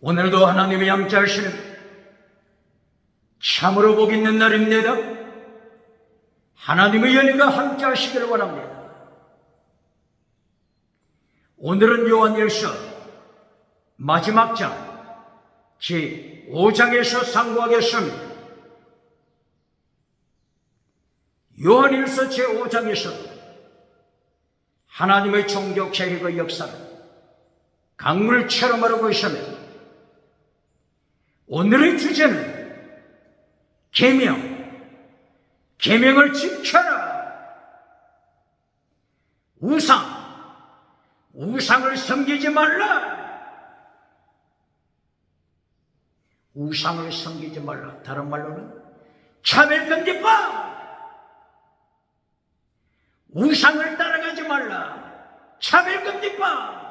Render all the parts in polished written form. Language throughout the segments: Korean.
오늘도 하나님이 함께 하시는 참으로 복 있는 날입니다. 하나님의 은혜가 함께 하시기를 원합니다. 오늘은 요한일서 마지막 장 제5장에서 상고하겠습니다. 요한일서 제5장에서 하나님의 종교 계획의 역사를 강물처럼 흐르고 있습니다. 오늘의 주제는 계명을 지켜라. 우상을 섬기지 말라. 우상을 섬기지 말라. 다른 말로는 차별금지법. 우상을 따라가지 말라. 차별금지법.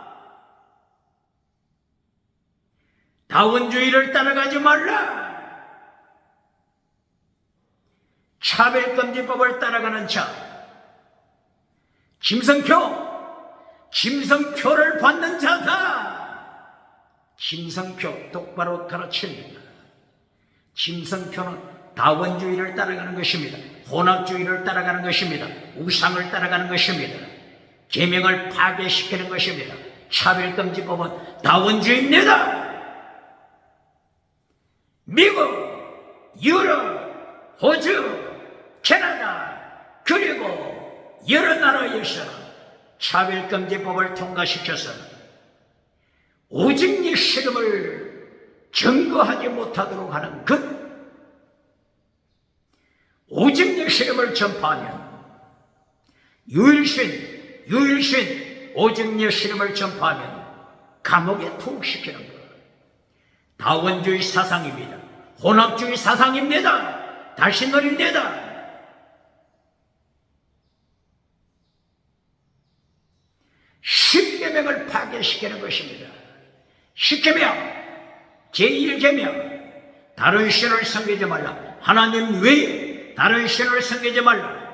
다원주의를 따라가지 말라. 차별금지법을 따라가는 자, 김성표를 받는 자다. 김성표 똑바로 가르칩니다. 김성표는 다원주의를 따라가는 것입니다. 혼합주의를 따라가는 것입니다. 우상을 따라가는 것입니다. 계명을 파괴시키는 것입니다. 차별금지법은 다원주의입니다. 미국, 유럽, 호주, 캐나다, 그리고 여러 나라에서 차별금지법을 통과시켜서 오직 예수님을 증거하지 못하도록 하는 오직 예수님을 전파하면 유일신 오직 예수님을 전파하면 감옥에 투옥시키는 것. 다원주의 사상입니다. 혼합주의 사상입니다. 다시 노립니다. 십계명을 파괴시키는 것입니다. 십계명, 제1계명, 다른 신을 섬기지 말라. 하나님 외에 다른 신을 섬기지 말라.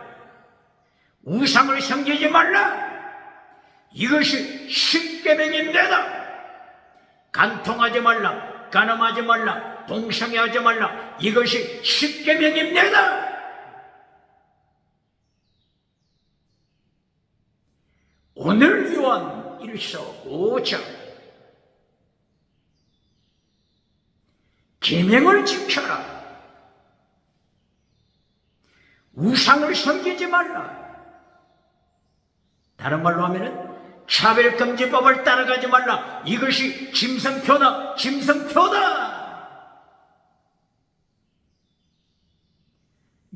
우상을 섬기지 말라. 이것이 십계명입니다. 간통하지 말라. 간음하지 말라. 동성애하지 말라. 이것이 십계명입니다. 오늘 요한 1서 5장 계명을 지켜라. 우상을 섬기지 말라. 다른 말로 하면은 차별금지법을 따라가지 말라. 이것이 김성표다.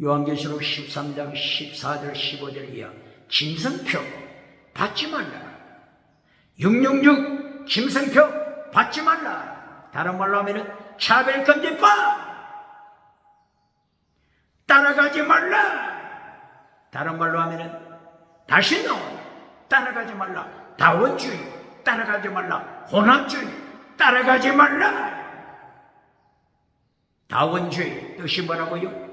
요한계시록 13장 14절 15절 이하 김성표 받지 말라. 666 김성표 받지 말라. 다른 말로 하면은 차별금지법 따라가지 말라. 다른 말로 하면은 다시는 따라가지 말라. 다원주의 따라가지 말라. 혼합주의 따라가지 말라. 다원주의 뜻이 뭐라고요?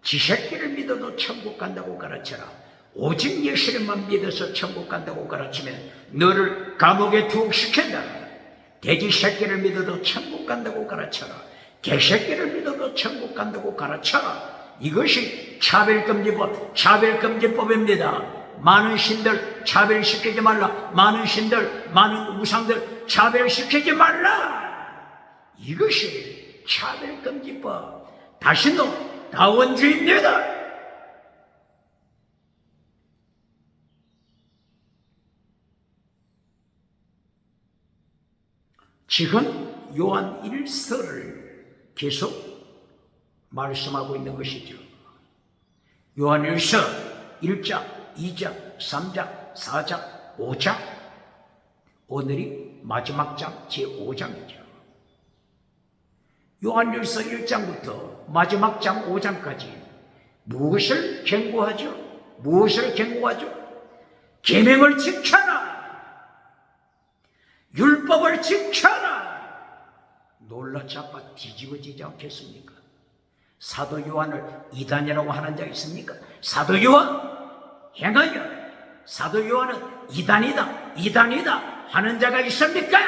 지 새끼를 믿어도 천국 간다고 가르쳐라. 오직 예수님만 믿어서 천국 간다고 가르치면 너를 감옥에 투옥시킨다. 돼지 새끼를 믿어도 천국 간다고 가르쳐라. 개 새끼를 믿어도 천국 간다고 가르쳐라. 이것이 차별금지법입니다. 많은 신들 차별시키지 말라. 많은 신들, 많은 우상들 차별시키지 말라. 이것이 차별금지법. 다시는 다원주의입니다. 지금 요한 1서를 계속 말씀하고 있는 것이죠. 요한 1서 1장, 2장, 3장, 4장, 5장. 오늘이 마지막 장 제5장이죠. 요한 1서 1장부터 마지막 장 5장까지 무엇을 경고하죠? 계명을 지켜라. 율법을 지켜라. 놀라 자빠 뒤집어지지 않겠습니까? 사도 요한을 이단이라고 하는 자 있습니까? 사도 요한 행하여 사도 요한은 이단이다 하는 자가 있습니까?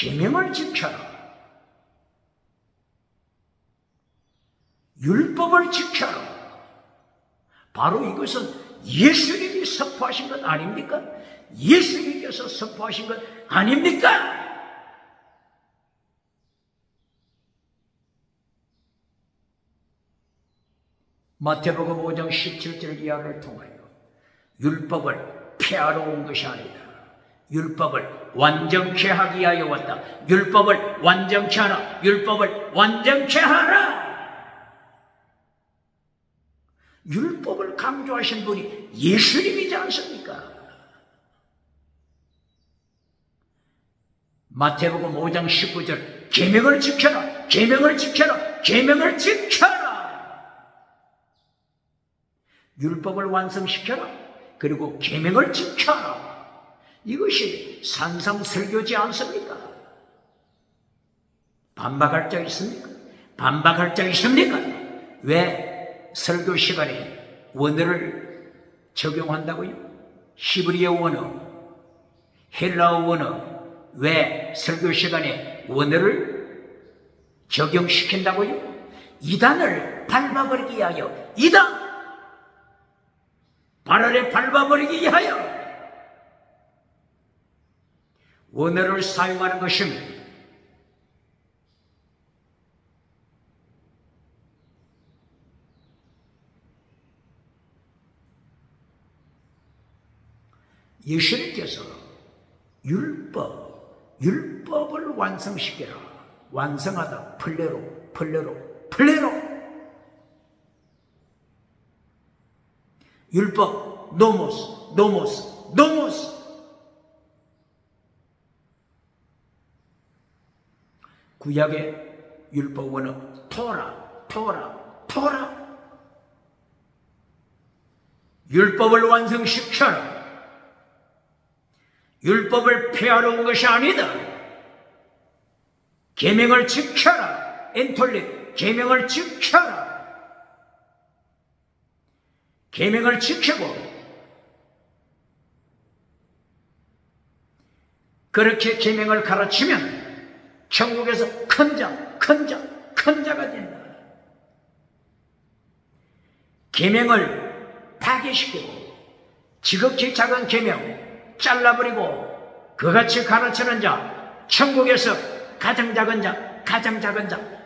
계명을 지켜라. 율법을 지켜라. 바로 이것은 예수님이 선포하신 것 아닙니까? 예수님께서 선포하신 것 아닙니까? 마태복음 5장 17절 이하를 통하여 율법을 폐하러 온 것이 아니다. 율법을 완전케 하기 위하여 왔다. 율법을 완전케 하라. 율법을 완전케 하라. 율법을 강조하신 분이 예수님이지 않습니까? 마태복음 5장 19절 계명을 지켜라. 계명을 지켜라. 계명을 지켜라. 율법을 완성시켜라. 그리고 계명을 지켜라. 이것이 산상설교지 않습니까? 반박할 자 있습니까? 반박할 자 있습니까? 왜 설교 시간에 원어를 적용한다고요? 히브리어 원어, 헬라어 원어, 왜 설교 시간에 원어를 적용시킨다고요? 이단을 밟아버리기 위하여, 이단! 발 아래 밟아버리기 위하여 원어를 사용하는 것입니다. 예수님께서 율법을 완성시켜라. 완성하다. 플레로. 율법, 노모스. 구약의 율법 원어, 토라. 율법을 완성시켜라. 율법을 폐하러 온 것이 아니다. 계명을 지켜라. 엔톨리, 계명을 지켜라. 계명을 지키고 그렇게 계명을 가르치면 천국에서 큰 자가 된다. 계명을 파괴시키고 지극히 작은 계명 잘라버리고 그같이 가르치는 자 천국에서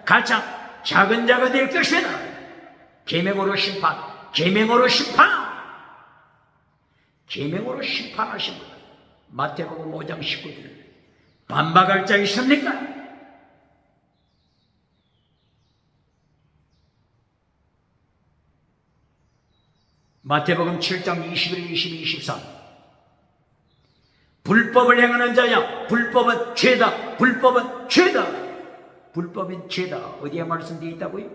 가장 작은 자가 될 것이다. 계명으로 심판하신 것. 마태복음 5장 19절. 반박할 자 있습니까? 마태복음 7장 21, 22, 23. 불법을 행하는 자야, 불법은 죄다. 불법은 죄다. 어디에 말씀되어 있다고요?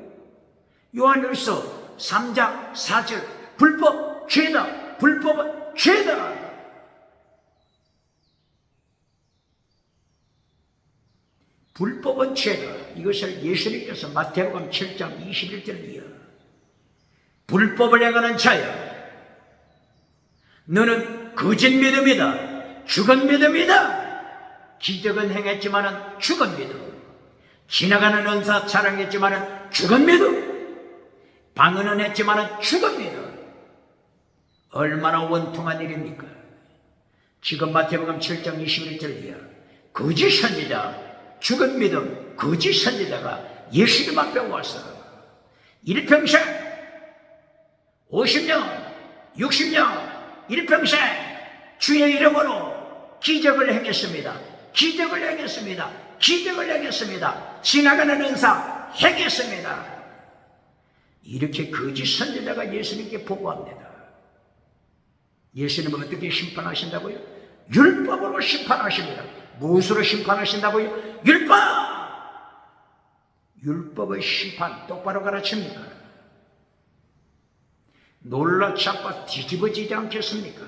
요한일서 3장 4절. 불법 죄다. 불법은 죄다. 불법은 죄다. 이것을 예수님께서 마태복음 7장 21절 이하. 불법을 행하는 자야, 너는 거짓 믿음이다. 죽은 믿음이다. 기적은 행했지만은 죽은 믿음. 지나가는 은사 자랑했지만은 죽은 믿음. 방언은 했지만은 죽은 믿음. 얼마나 원통한 일입니까? 지금 마태복음 7장 21절 이하. 거짓 선지자, 죽은 믿음, 거짓 선지자가 예수님 앞에 와서 일평생 50년, 60년, 일평생 주의 이름으로 기적을 행했습니다. 지나가는 은사 행했습니다. 이렇게 거짓 선지자가 예수님께 보고합니다. 예수님은 어떻게 심판하신다고요? 율법으로 심판하십니다. 무엇으로 심판하신다고요? 율법의 심판 똑바로 가르칩니까? 놀라 자빠 뒤집어지지 않겠습니까?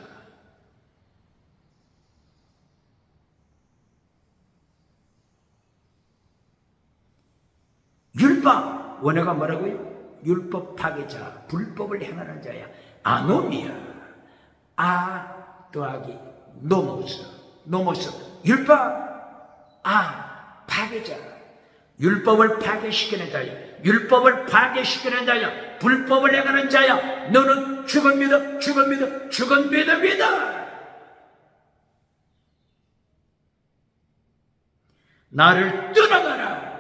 율법, 원어가 뭐라고요? 율법 파괴자, 불법을 행하는 자야. 아노미야. 아 더하기 노모스. 율법. 파괴자. 율법을 파괴시키는 자야. 율법을 파괴시키는 자야. 불법을 행하는 자야. 너는 죽은 믿어, 죽은 믿어, 죽은 믿어, 믿어. 나를 떠나가라.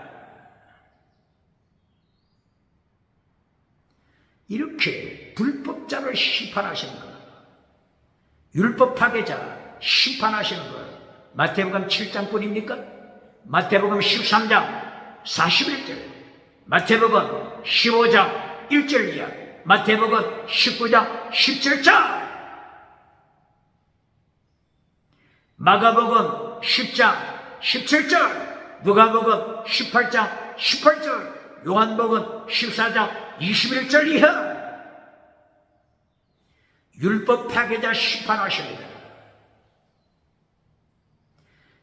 이렇게 불법자를 심판하시는 것, 율법 파괴자 심판하시는 것, 마태복음 7장뿐입니까? 마태복음 13장 41절, 마태복음 15장 1절 이하, 마태복음 19장 17절, 마가복음 10장 17절, 누가복음 18장 18절, 요한복음 14장 21절 이하. 율법 파괴자 심판하십니다.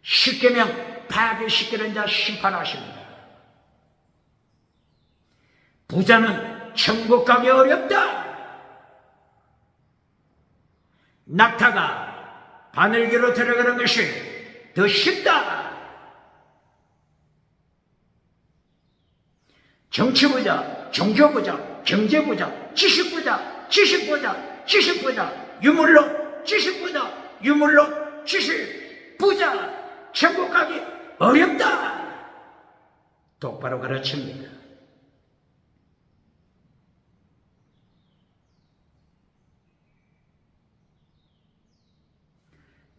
십계명 파괴시키는 자 심판하십니다. 부자는 천국 가기 어렵다. 낙타가 바늘기로 들어가는 것이 더 쉽다. 정치부자, 종교부자, 경제부자, 지식부자, 유물로 지식, 부자, 천국 가기 어렵다. 똑바로 가르칩니다.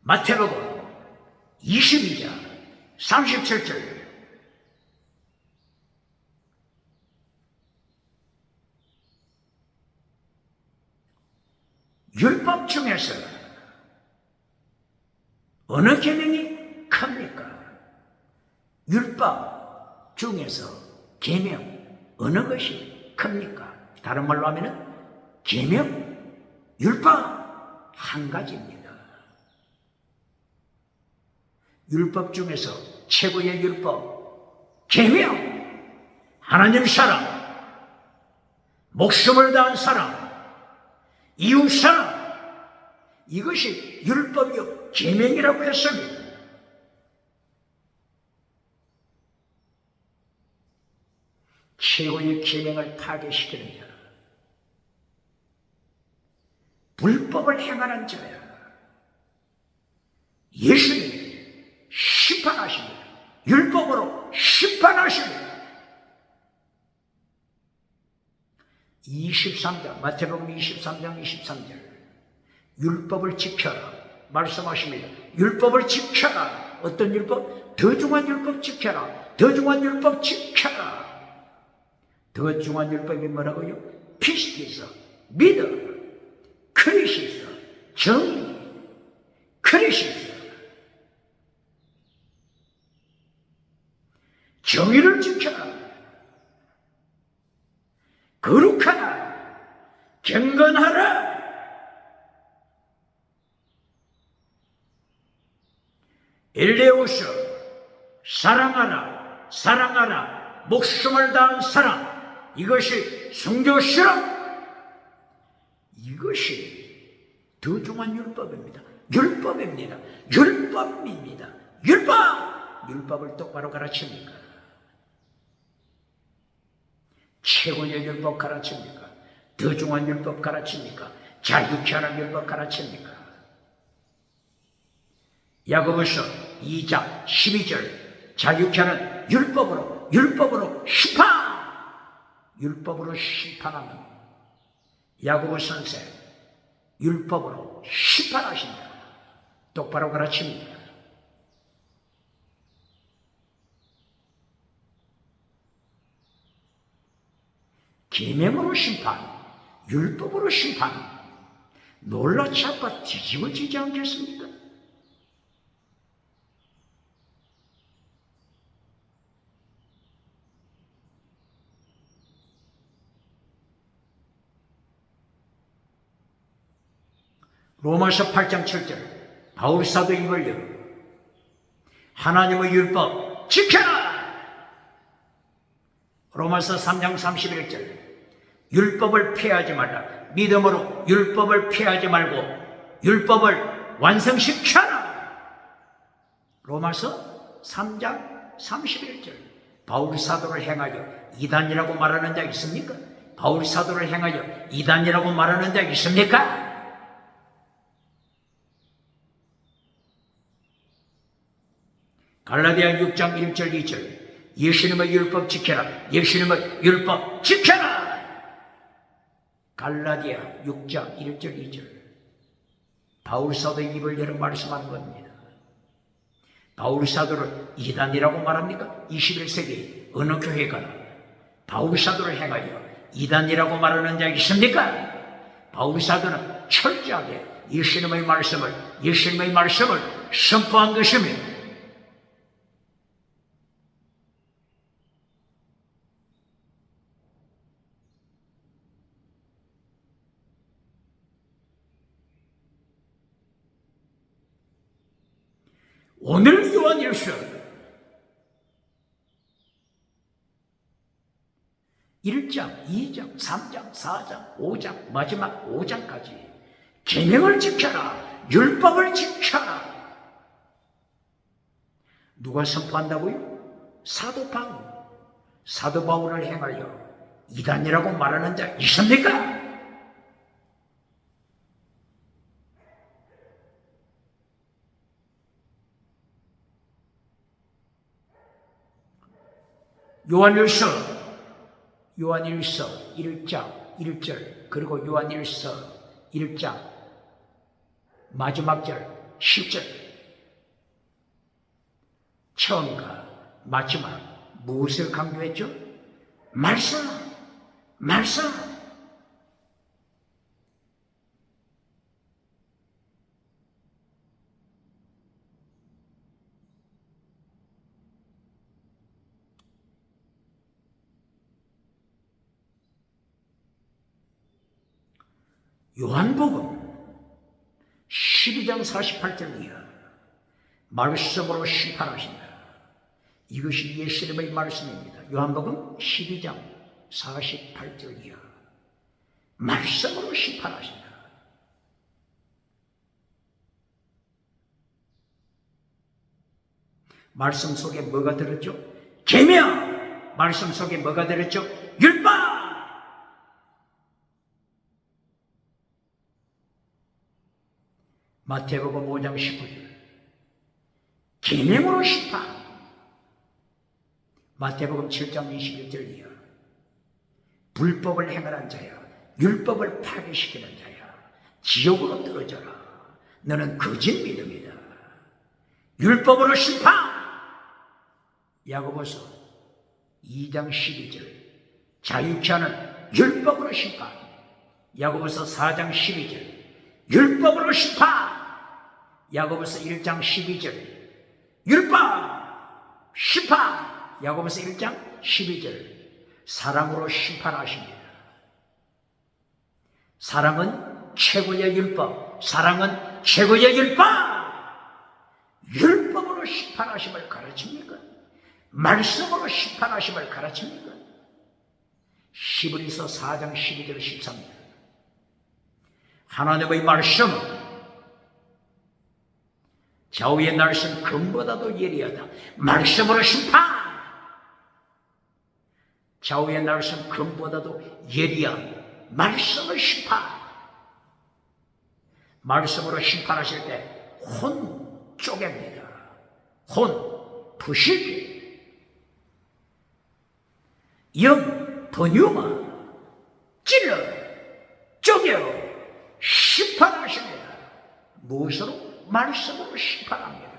마태복음 22장 37절, 율법 중에서 어느 계명이 큽니까? 율법 중에서 계명 어느 것이 큽니까? 다른 말로 하면은 계명, 율법 한 가지입니다. 율법 중에서 최고의 율법, 계명, 하나님 사랑, 목숨을 다한 사랑, 이웃 사랑, 이것이 율법이요 계명이라고 했습니다. 최고의 계명을 파괴시키는 자, 불법을 행하는 자야. 예수님이 심판하십니다. 율법으로 심판하십니다. 23장, 마태복음 23장 23절, 율법을 지켜라 말씀하십니다. 율법을 지켜라. 어떤 율법? 더 중한 율법 지켜라. 더 중한 율법 지켜라. 더 중한 율법이 뭐라고요? 피스티스, 믿음, 크리시스, 정의, 크리시스, 정의를 지켜라. 거룩하라. 경건하라. 엘레오스, 사랑하라, 사랑하라, 목숨을 다한 사랑, 이것이 순교시라. 이것이 더 중한 율법입니다. 율법입니다. 율법입니다. 율법을 똑바로 가르칩니까? 최고의 율법 가르칩니까? 더 중한 율법 가르칩니까? 자유케 하는 율법 가르칩니까? 야고보서 2장 12절, 자유케 하는 율법으로 심판하는 야고보 선생, 율법으로 심판하신다. 똑바로 가르칩니다. 계명으로 심판, 율법으로 심판, 놀라지 아파 뒤집어지지 않겠습니까? 로마서 8장 7절, 바울 사도 이걸요, 하나님의 율법 지켜라. 로마서 3장 31절, 율법을 폐하지 말라. 믿음으로 율법을 폐하지 말고 율법을 완성시켜라. 로마서 3장 31절. 바울 사도를 행하여 이단이라고 말하는 자 있습니까? 바울 사도를 행하여 이단이라고 말하는 자 있습니까? 갈라디아 6장 1절 2절. 예수님의 율법 지켜라. 예수님의 율법 지켜라. 갈라디아 6장 1절 2절. 바울 사도의 입을 열어 말씀하는 겁니다. 바울 사도를 이단이라고 말합니까? 21세기 어느 교회가 바울 사도를 행하여 이단이라고 말하는 자 있습니까? 바울 사도는 철저하게 예수님의 말씀을 선포한 것입니다. 오늘 요한일서 1장, 2장, 3장, 4장, 5장, 마지막 5장까지 계명을 지켜라, 율법을 지켜라. 누가 선포한다고요? 사도 바울. 사도 바울을 행하여 이단이라고 말하는 자 있습니까? 요한일서 1장 1절 그리고 요한일서 1장 마지막 절 10절. 처음과 마지막 무엇을 강조했죠? 말씀. 요한복음 12장 48절 이하 말씀으로 심판하신다. 이것이 예수님의 말씀입니다. 요한복음 12장 48절 이하 말씀으로 심판하신다. 말씀 속에 뭐가 들었죠? 계명. 말씀 속에 뭐가 들었죠? 율법. 마태복음 5장 19절 계명으로 심판. 마태복음 7장 21절 이하 불법을 행하는 자야, 율법을 파괴시키는 자야, 지옥으로 떨어져라. 너는 거짓 믿음이다. 율법으로 심판. 야고보서 2장 12절 자유케 하는 율법으로 심판. 야고보서 4장 12절 율법으로 심판. 야고보서 1장 12절 율법 심판. 야고보서 1장 12절 사랑으로 심판하십니다. 사랑은 최고의 율법. 사랑은 최고의 율법. 율법으로 심판하심을 가르칩니까? 말씀으로 심판하심을 가르칩니까? 히브리서 4장 12절 13절 하나님의 말씀. 좌우의 날선 금보다도 예리하다. 말씀으로 심판. 좌우의 날선 금보다도 예리한 말씀을 심판. 말씀으로 심판하실 때 혼 쪼갭니다. 혼 부실기. 영 번유마 찔러 쪼개어 심판하십니다. 무엇으로? 말씀으로 심판합니다.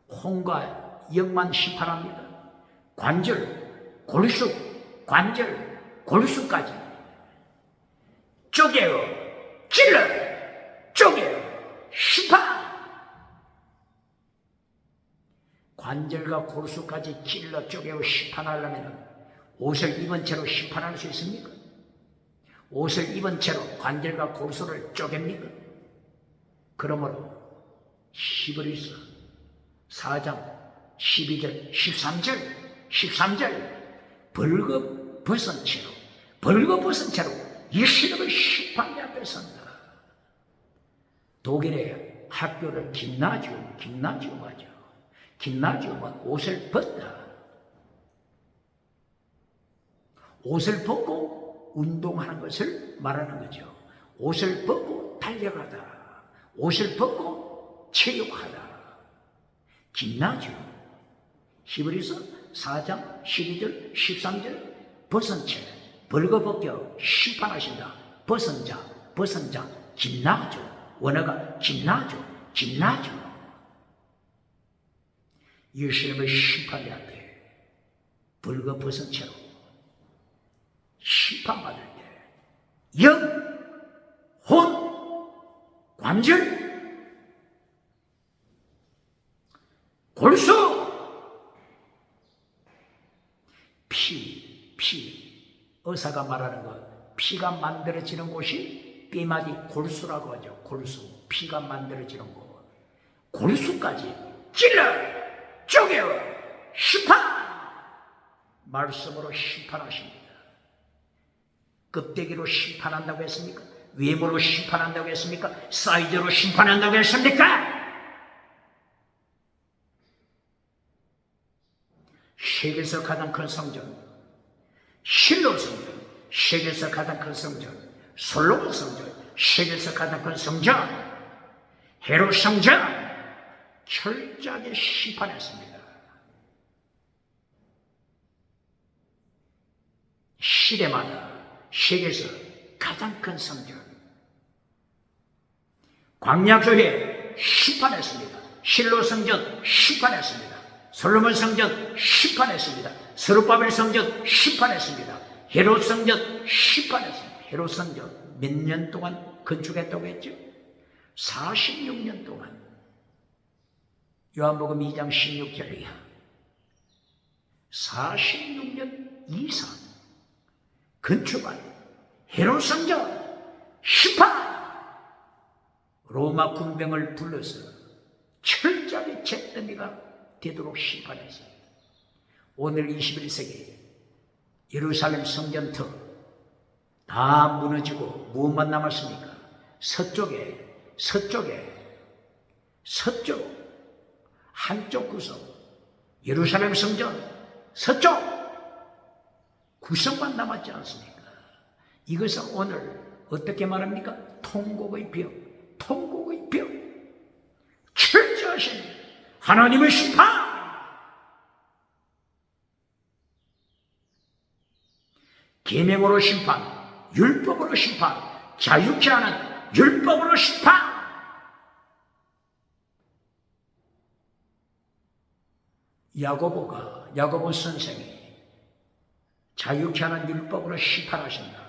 혼과 영만 심판합니다. 관절, 골수, 관절, 골수까지 쪼개어, 찔러, 쪼개어, 심판. 관절과 골수까지 찔러 쪼개어 심판하려면 옷을 입은 채로 심판할 수 있습니까? 옷을 입은 채로 관절과 골수를 쪼갭니까? 그러므로 히브리서 4장 12절 13절 벌거벗은 채로 예수님의 심판대 앞에 선다. 독일의 학교를 김나지움 하죠. 김나지움은 옷을 벗다. 옷을 벗고 운동하는 것을 말하는 거죠. 옷을 벗고 달려가다. 옷을 벗고 체육하다. 김나지움. 히브리서 4장 12절 13절 벗은 채 벌거벗겨 심판하신다. 벗은 자 김나죠. 원어가 김나죠. 예수님의 심판이 앞에 벌거벗은 채로 심판받을 때 영, 혼, 관절, 골수, 피, 의사가 말하는 것, 피가 만들어지는 곳이 뼈마디 골수라고 하죠. 골수, 피가 만들어지는 곳. 골수까지 찔러, 쪼개어, 심판! 말씀으로 심판하십니다. 껍데기로 심판한다고 했습니까? 외모로 심판한다고 했습니까? 사이즈로 심판한다고 했습니까? 세계에서 가장 큰 성전, 실로 성전, 세계에서 가장 큰 성전, 솔로몬 성전, 세계에서 가장 큰 성전, 헤롯 성전, 철저하게 심판했습니다. 시대마다 세계에서 가장 큰 성전, 광야교회 심판했습니다. 실로 성전 심판했습니다. 솔로몬 성전 심판했습니다. 스룹바벨 성전 심판했습니다. 헤롯 성전 심판했습니다. 헤롯 성전 몇 년 동안 건축했다고 했죠? 46년 동안. 요한복음 2장 16절 이하 46년 이상 건축한 헤롯 성전 심판! 로마 군병을 불러서 철저하게 잿더미가 되도록 심판했습니다. 오늘 21세기 예루살렘 성전터 다 무너지고 무엇만 남았습니까? 서쪽 한쪽 구석 예루살렘 성전 서쪽 구석만 남았지 않습니까? 이것은 오늘 어떻게 말합니까? 통곡의 병. 철저하신 하나님의 심판. 계명으로 심판, 율법으로 심판, 자유케 하는 율법으로 심판. 야고보 선생이 자유케 하는 율법으로 심판하신다.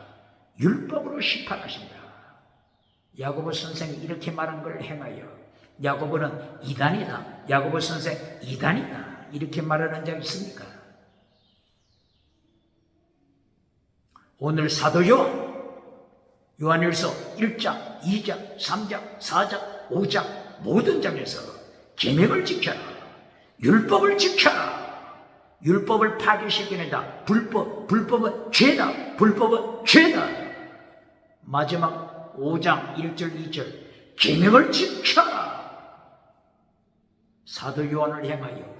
야고보 선생이 이렇게 말한 걸 행하여 야고보는 이단이다. 야고보 선생 이단이다. 이렇게 말하는 적 있습니까? 오늘 사도 요한일서 1장, 2장, 3장, 4장, 5장 모든 장에서 계명을 지켜라. 율법을 지켜라. 율법을 파괴시키는다. 불법은 죄다. 마지막 5장 1절 2절 계명을 지켜라. 사도 요한을 행하여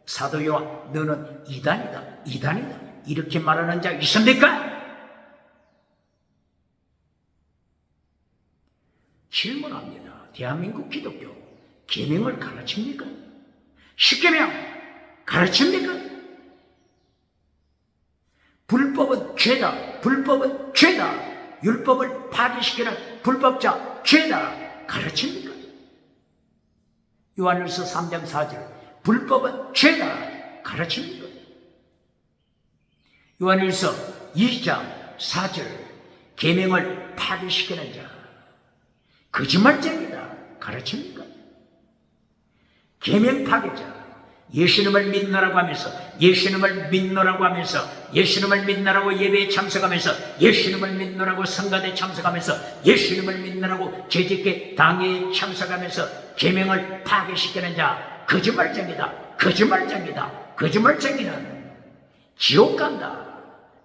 사도 요한 너는 이단이다 이렇게 말하는 자 있습니까? 질문합니다. 대한민국 기독교 계명을 가르칩니까? 십계명 가르칩니까? 불법은 죄다. 율법을 파괴시키는 불법자 죄다. 가르칩니까? 요한일서 3장 4절 불법은 죄다. 가르칩니까? 요한일서 2장 4절 계명을 파괴시키는 자 거짓말쟁이다. 가르칩니까? 계명 파괴자 예수님을 믿노라고 하면서 예수님을 믿노라고 예배에 참석하면서 예수님을 믿노라고 성가대에 참석하면서 예수님을 믿노라고 재직회 당회에 참석하면서 계명을 파괴시키는 자 거짓말쟁이다. 거짓말쟁이는 지옥 간다.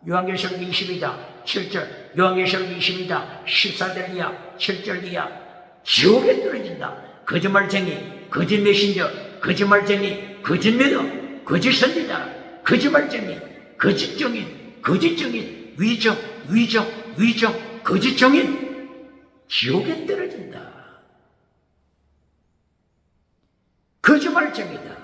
요한계시록 22장 7절 요한계시록 22장 14절 이하 7절 이하 지옥에 떨어진다. 거짓말쟁이, 거짓 메신저, 거짓말쟁이, 거짓 믿음, 거짓 선지자, 거짓말쟁이, 거짓 정인, 거짓 정인, 위정, 거짓 정인, 지옥에 떨어진다. 거짓말쟁이다.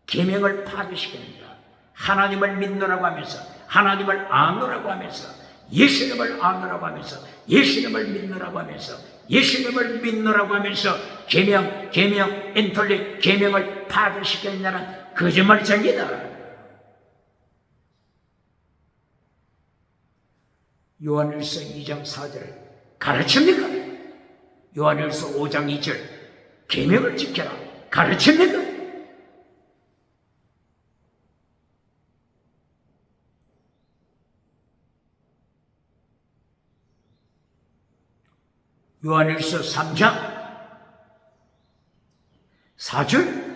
계명을 파괴시키는다. 하나님을 믿노라고 하면서, 하나님을 아노라고 하면서, 예수님을 아노라고 하면서, 예수님을 믿노라고 하면서, 예수님을 믿노라고 하면서 계명, 엔톨릭 계명을 파괴시키는 자는 거짓말쟁이다. 요한일서 2장 4절 가르칩니까? 요한일서 5장 2절 계명을 지켜라 가르칩니까? 요한일서 3장 4절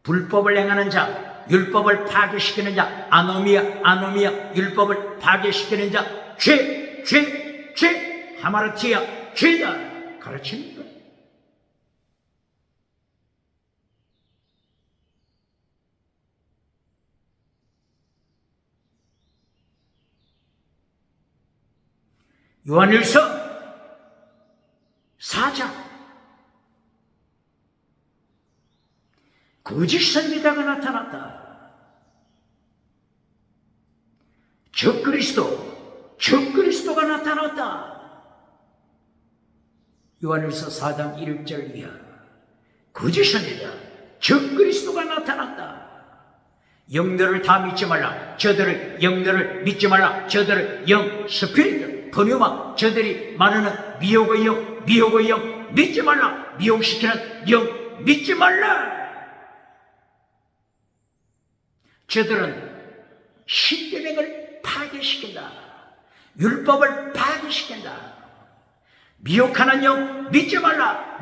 불법을 행하는 자, 율법을 파괴시키는 자, 아노미아, 율법을 파괴시키는 자, 죄, 하마르티아, 죄다 가르칩니까? 요한일서 4장 거짓 선지자가 나타났다. 적그리스도가 나타났다. 요한일서 4장 1절 이하 거짓 선지자 적그리스도가 나타났다. 영들을 다 믿지 말라. 저들을 영들을 믿지 말라. 저들을 영 스피릿 번유마 저들이 말하는 미혹의 영 믿지 말라. 미혹시키는 영 믿지 말라. 저들은 십계명을 파괴시킨다. 율법을 파괴시킨다. 미혹하는 영 믿지 말라.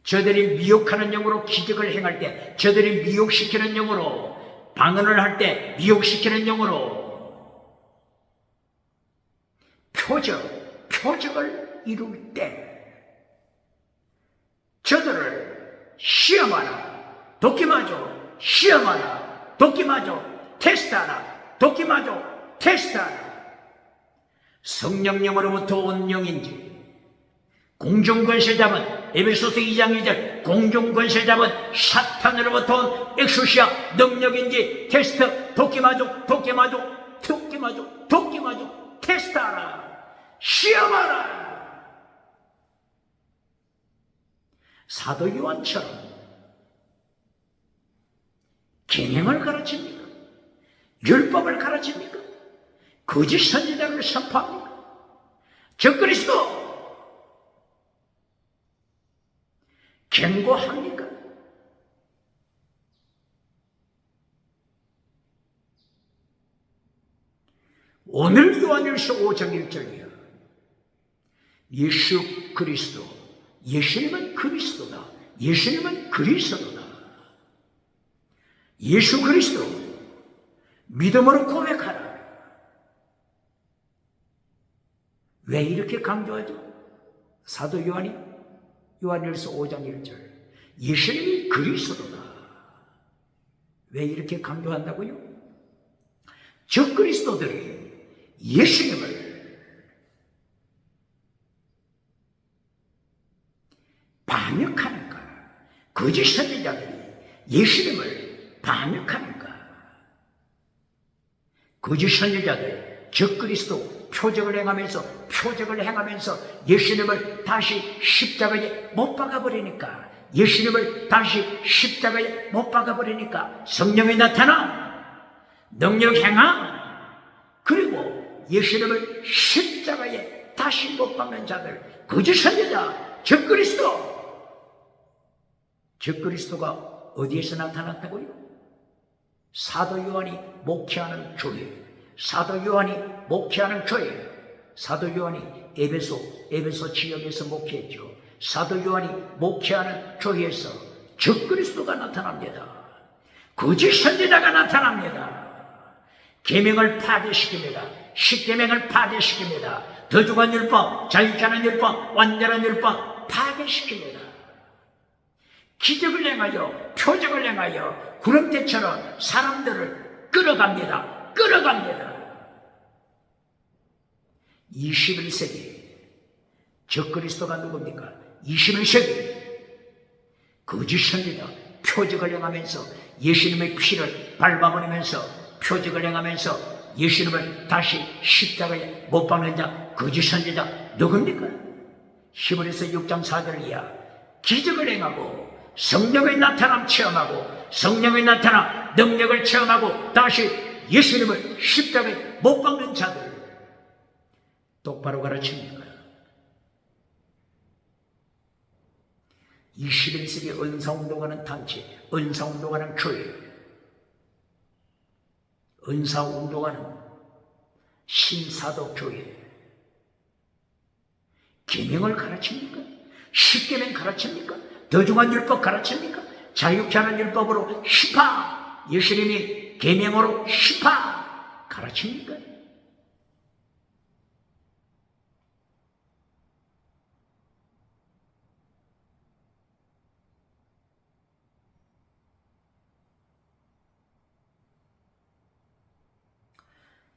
저들이 미혹하는 영으로 기적을 행할 때, 저들이 미혹시키는 영으로 방언을 할 때, 미혹시키는 영으로 표적을 이룰 때 저들을 시험하라, 도끼마저 시험하라, 도끼마저 테스트하라, 도끼마저 테스트하라. 성령님으로부터 온 영인지 공중권세 잡은 에베소서 2장 2절 공중권세 잡은 사탄으로부터 온 엑소시아 능력인지 테스트 도끼마저 테스트하라, 시험하라. 사도 요한처럼 계명을 가르칩니까? 율법을 가르칩니까? 거짓 선지자를 선포합니까? 적그리스도 경고합니까? 오늘 요한일서 5장 1절이야. 예수 그리스도, 예수님은 그리스도다. 예수님은 그리스도다. 예수 그리스도 믿음으로 고백하라. 왜 이렇게 강조하죠? 사도 요한이 요한일서 5장 1절 예수님이 그리스도다. 왜 이렇게 강조한다고요? 적그리스도들이 예수님을 반역하는가? 거짓 선지자들이 예수님을 반역하는가? 거짓 선지자들 적그리스도 표적을 행하면서 예수님을 다시 십자가에 못 박아버리니까, 예수님을 다시 십자가에 못 박아버리니까 성령이 나타나 능력 행함, 그리고 예수님을 십자가에 다시 못 박는 자들 거짓 선지자 적그리스도가 어디에서 나타났다고요? 사도 요한이 목회하는 교회, 사도 요한이 에베소 지역에서 목회했죠. 사도 요한이 목회하는 교회에서 적그리스도가 나타납니다. 거짓 선지자가 나타납니다. 계명을 파괴시킵니다. 십계명을 파괴시킵니다. 더중한 율법, 자유케 하는 율법, 완전한 율법 파괴시킵니다. 기적을 행하여 표적을 행하여 구름대처럼 사람들을 끌어갑니다. 끌어갑니다. 21세기 적그리스도가 누굽니까? 21세기 거짓 선지자 표적을 행하면서 예수님의 피를 밟아버리면서 표적을 행하면서 예수님을 다시 십자가에 못 박는 자 거짓 선지자 누굽니까? 히브리서 6장 4절 이하 기적을 행하고 성령의 나타남 체험하고 성령의 나타남 능력을 체험하고 다시 예수님을 십자가에 못 박는 자들 똑바로 가르칩니까? 21세기 은사운동하는 단체, 은사운동하는 교회, 은사운동하는 신사도 교회 계명을 가르칩니까? 십계명 가르칩니까? 더중한 율법 가르칩니까? 자유케 하는 율법으로 십하 예수님이 계명으로 십하 가르칩니까?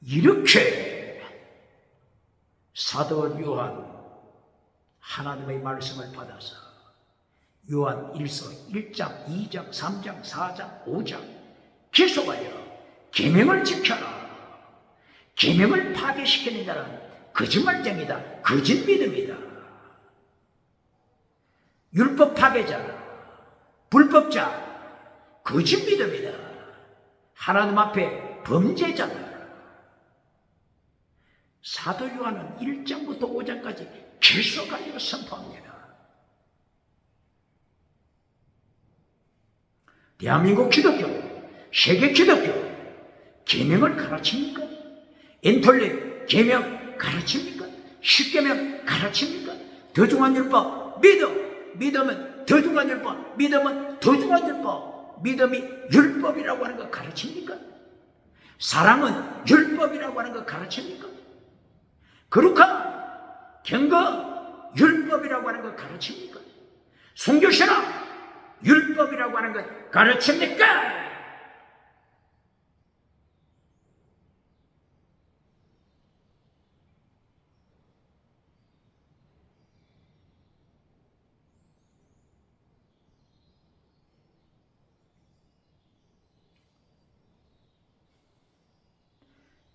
이렇게 사도 요한 하나님의 말씀을 받아서 요한 1서 1장, 2장, 3장, 4장, 5장 계속하여 계명을 지켜라. 계명을 파괴시키는 자는 거짓말쟁이다. 거짓 믿음이다. 율법 파괴자, 불법자, 거짓 믿음이다. 하나님 앞에 범죄자다. 사도 요한은 1장부터 5장까지 계속하여 선포합니다. 대한민국 기독교, 세계 기독교 계명을 가르칩니까? 엔톨리 계명 가르칩니까? 십계명 가르칩니까? 더중한 율법 믿음은 더중한 율법 믿음은 더중한 율법 믿음이 율법이라고 하는 거 가르칩니까? 사랑은 율법이라고 하는 거 가르칩니까? 거룩한 경거 율법이라고 하는 거 가르칩니까? 순교신앙 율법이라고 하는 거 가르칩니까?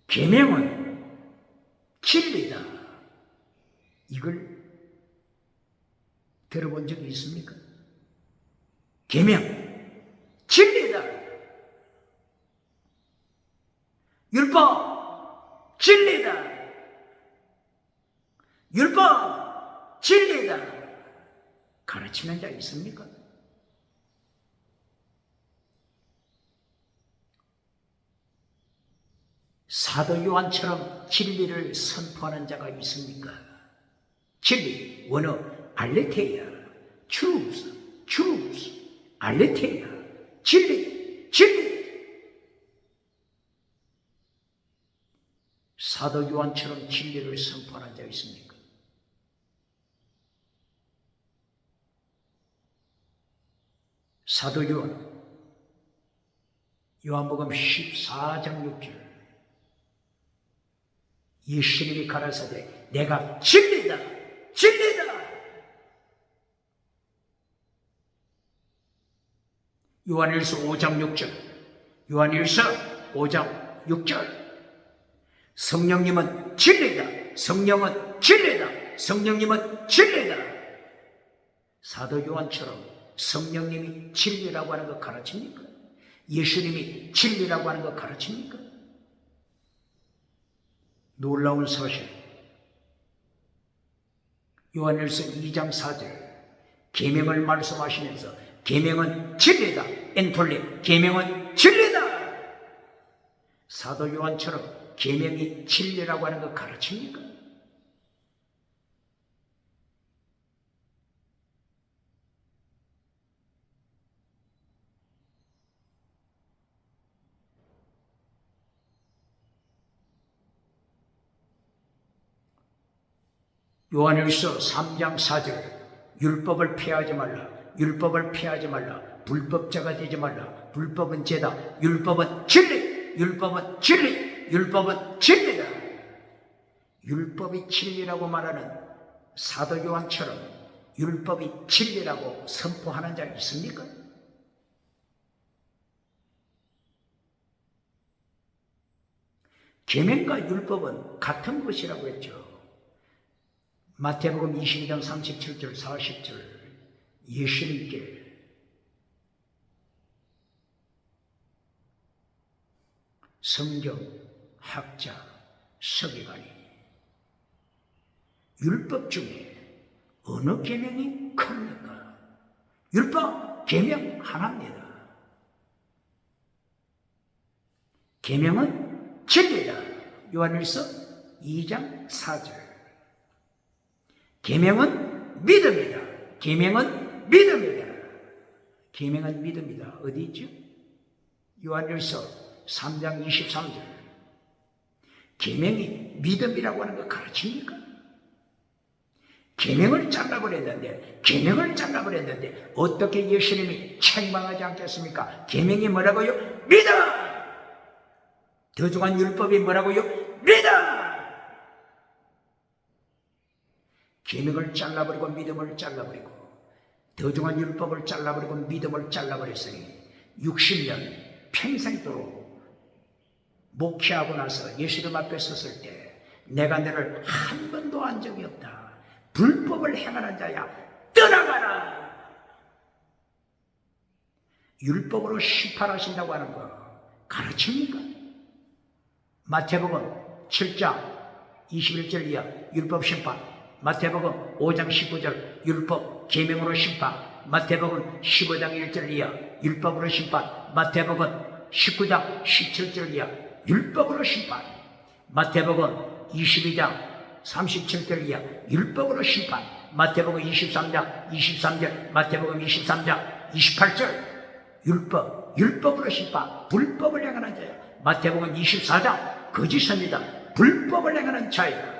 계명은 진리다. 이걸 들어본 적이 있습니까? 계명 진리다. 율법 진리다. 율법 진리다. 가르치는 자 있습니까? 사도 요한처럼 진리를 선포하는 자가 있습니까? 진리, 원어 알레테이아, truth, 알레테이아, 진리. 사도 요한처럼 진리를 선포하는 자 있습니까? 사도 요한복음 14장 6절 예수님이 가라사대 내가 진리다. 요한일서 5장 6절 성령님은 진리다. 성령님은 진리다. 사도 요한처럼 성령님이 진리라고 하는 거 가르칩니까? 예수님이 진리라고 하는 거 가르칩니까? 놀라운 사실 요한일서 2장 4절 계명을 말씀하시면서 계명은 진리다. 엔톨리 계명은 진리다. 사도 요한처럼 계명이 진리라고 하는 거 가르칩니까? 요한일서 3장 4절 율법을 폐하지 말라. 율법을 폐하지 말라. 불법자가 되지 말라. 불법은 죄다. 율법은 진리. 율법은 진리. 율법은 진리다. 율법이 진리라고 말하는 사도 요한처럼 율법이 진리라고 선포하는 자 있습니까? 계명과 율법은 같은 것이라고 했죠. 마태복음 22장 37절 40절 예수님께 성경학자 서기관이 율법 중에 어느 계명이 큽니까? 율법 계명 하나입니다. 계명은 진리다. 요한일서 2장 4절 계명은 믿음이다. 계명은 믿음이다. 계명은 믿음이다. 어디 있죠? 요한일서 3장 23절 계명이 믿음이라고 하는 거 가르칩니까? 계명을 잘라버렸는데 어떻게 예수님이 책망하지 않겠습니까? 계명이 뭐라고요? 믿음! 더 중한 율법이 뭐라고요? 믿음! 계명을 잘라버리고 믿음을 잘라버리고 더 중한 율법을 잘라버리고 믿음을 잘라버렸으니 60년 평생도록 목회하고 나서 예수님 앞에 섰을 때 내가 너를 한 번도 한 적이 없다. 불법을 행하는 자야 떠나가라. 율법으로 심판하신다고 하는 거 가르칩니까? 마태복음 7장 21절 이하 율법 심판, 마태복음 5장 19절 율법 계명으로 심판, 마태복음 15장 1절 이하 율법으로 심판, 마태복음 19장 17절 이하 율법으로 심판, 마태복음 22장 37절 이하 율법으로 심판, 마태복음 23장 23절, 마태복음 23장 28절 율법으로 심판, 불법을 행하는 자야. 마태복음 24장 거짓 선지자, 불법을 행하는 자야.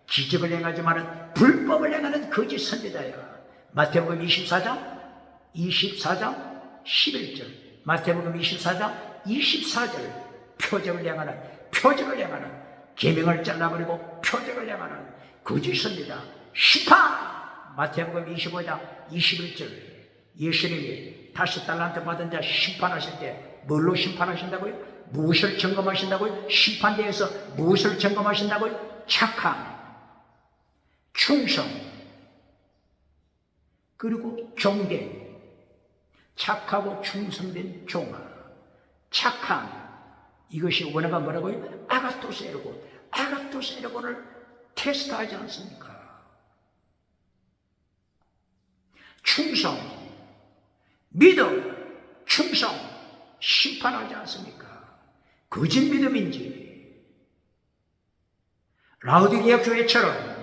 기적을 행하지만은 불법을 행하는 거짓 선지자야. 마태복음 24장 11절, 마태복음 24장 24절 표적을 행하는 계명을 잘라버리고 표적을 행하는 거짓 선지자 심판. 마태복음 25장 21절 예수님이 다시 달란트 받은 자 심판하실 때 뭘로 심판하신다고요? 무엇을 점검하신다고요? 심판대에서 무엇을 점검하신다고요? 착함, 충성, 그리고 존경. 착하고 충성된 종아, 착함, 이것이 원어가 뭐라고요? 아가토세르고를 테스트하지 않습니까? 충성, 믿음, 충성, 심판하지 않습니까? 거짓 믿음인지 라우디게아 교회처럼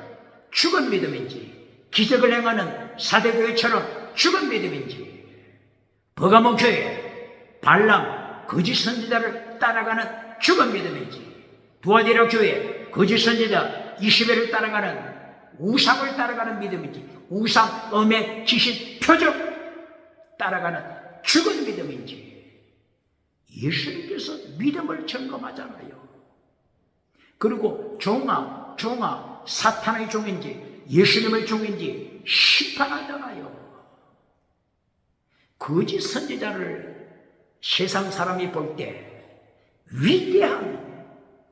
죽은 믿음인지, 기적을 행하는 사대교회처럼 죽은 믿음인지, 버가모 교회 발람 거짓 선지자를 따라가는 죽은 믿음인지, 두아디라 교회 거짓 선지자 이시벨을 따라가는 우상을 따라가는 믿음인지, 우상, 음의, 귀신, 표적 따라가는 죽은 믿음인지, 예수님께서 믿음을 점검하잖아요. 그리고 종아, 사탄의 종인지 예수님의 종인지 심판하잖아요. 거짓 선지자를 세상 사람이 볼 때 위대한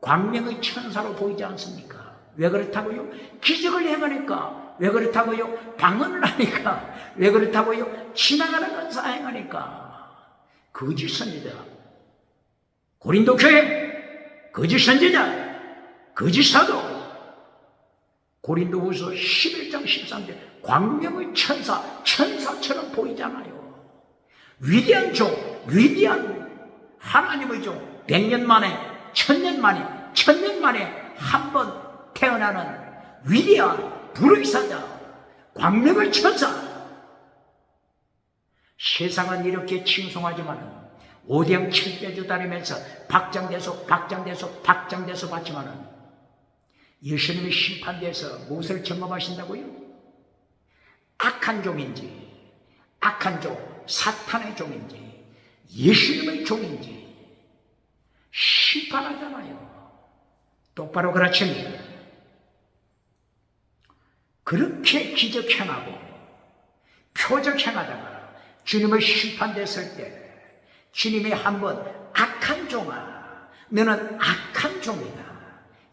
광명의 천사로 보이지 않습니까? 왜 그렇다고요? 기적을 행하니까. 왜 그렇다고요? 방언을 하니까. 왜 그렇다고요? 지나가는 건사 행하니까. 거짓 선지자, 고린도 교회 거짓 선지자, 거짓 사도, 고린도후서 11장 13절 광명의 천사처럼 보이잖아요. 위대한 종, 위대한 하나님의 종, 100년 만에, 1000년 만에 한 번 태어나는 위대한 불의사자, 광명의 천사. 세상은 이렇게 칭송하지만 오대양 7대주 다니면서 박장대소 받지만은 예수님의 심판대에서 무엇을 점검하신다고요? 악한 종인지, 악한 종, 사탄의 종인지, 예수님의 종인지 심판하잖아요. 똑바로 가르칩니다. 그렇게 기적 행하고 표적 행하다가 주님의 심판됐을 때 주님이 한번 악한 종아, 너는 악한 종이다,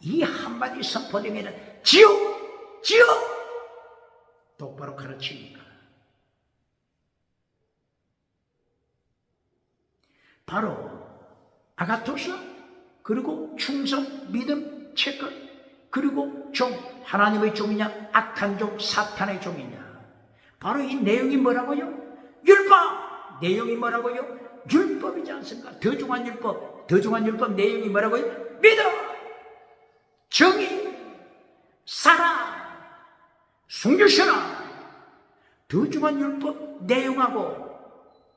이 한마디 선포되면 지옥! 지옥! 똑바로 가르칩니다. 바로 아가토스, 그리고 충성, 믿음, 채권, 그리고 종, 하나님의 종이냐 악한 종, 사탄의 종이냐. 바로 이 내용이 뭐라고요? 율법! 내용이 뭐라고요? 율법이지 않습니까? 더 중한 율법, 더 중한 율법 내용이 뭐라고요? 믿음, 정의, 사랑, 순교신앙. 더 중한 율법 내용하고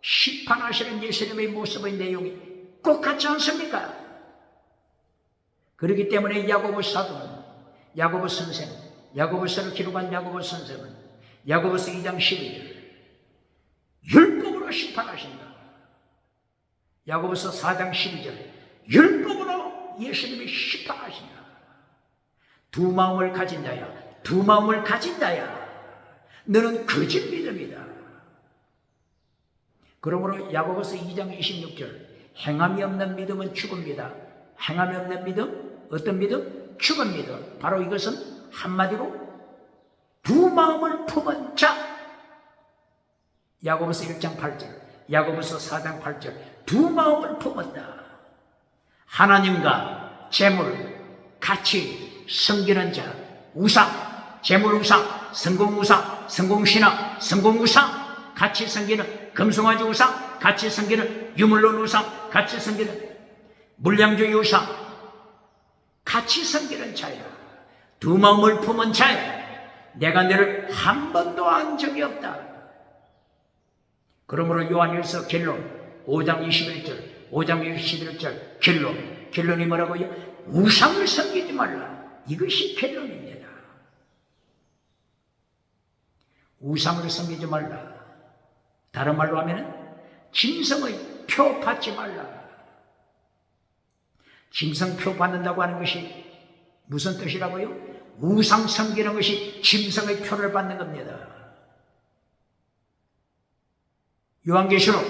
심판하시는 예수님의 모습의 내용이 똑같지 않습니까? 그렇기 때문에 야고보 사도는, 야고보 선생, 야고보서를 기록한 야고보 선생은 야고보서 2장 12절 율법으로 심판하신다. 야고보서 4장 12절 율법으로 예수님이 심판하신다. 두 마음을 가진 자야, 두 마음을 가진 자야, 너는 거짓 믿음이다. 그러므로 야고보서 2장 26절 행함이 없는 믿음은 죽음이다. 행함이 없는 믿음, 어떤 믿음? 죽은 믿음. 바로 이것은 한마디로 두 마음을 품은 자. 야고보서 1장 8절, 야고보서 4장 8절 두 마음을 품었다. 하나님과 재물, 가치, 섬기는 자, 우상, 재물 우상, 성공 우상, 성공 신앙, 성공 우상, 같이 섬기는 금송아지 우상, 같이 섬기는 유물론 우상, 같이 섬기는 물량주의 우상, 같이 섬기는 자야. 두 마음을 품은 자야. 내가 너를 한 번도 안 적이 없다. 그러므로 요한일서 결론 5장 21절, 5장 21절 결론이 뭐라고요? 우상을 섬기지 말라. 이것이 결론입니다. 우상을 섬기지 말라. 다른 말로 하면 짐승의 표 받지 말라. 짐승 표 받는다고 하는 것이 무슨 뜻이라고요? 우상 섬기는 것이 짐승의 표를 받는 겁니다. 요한계시록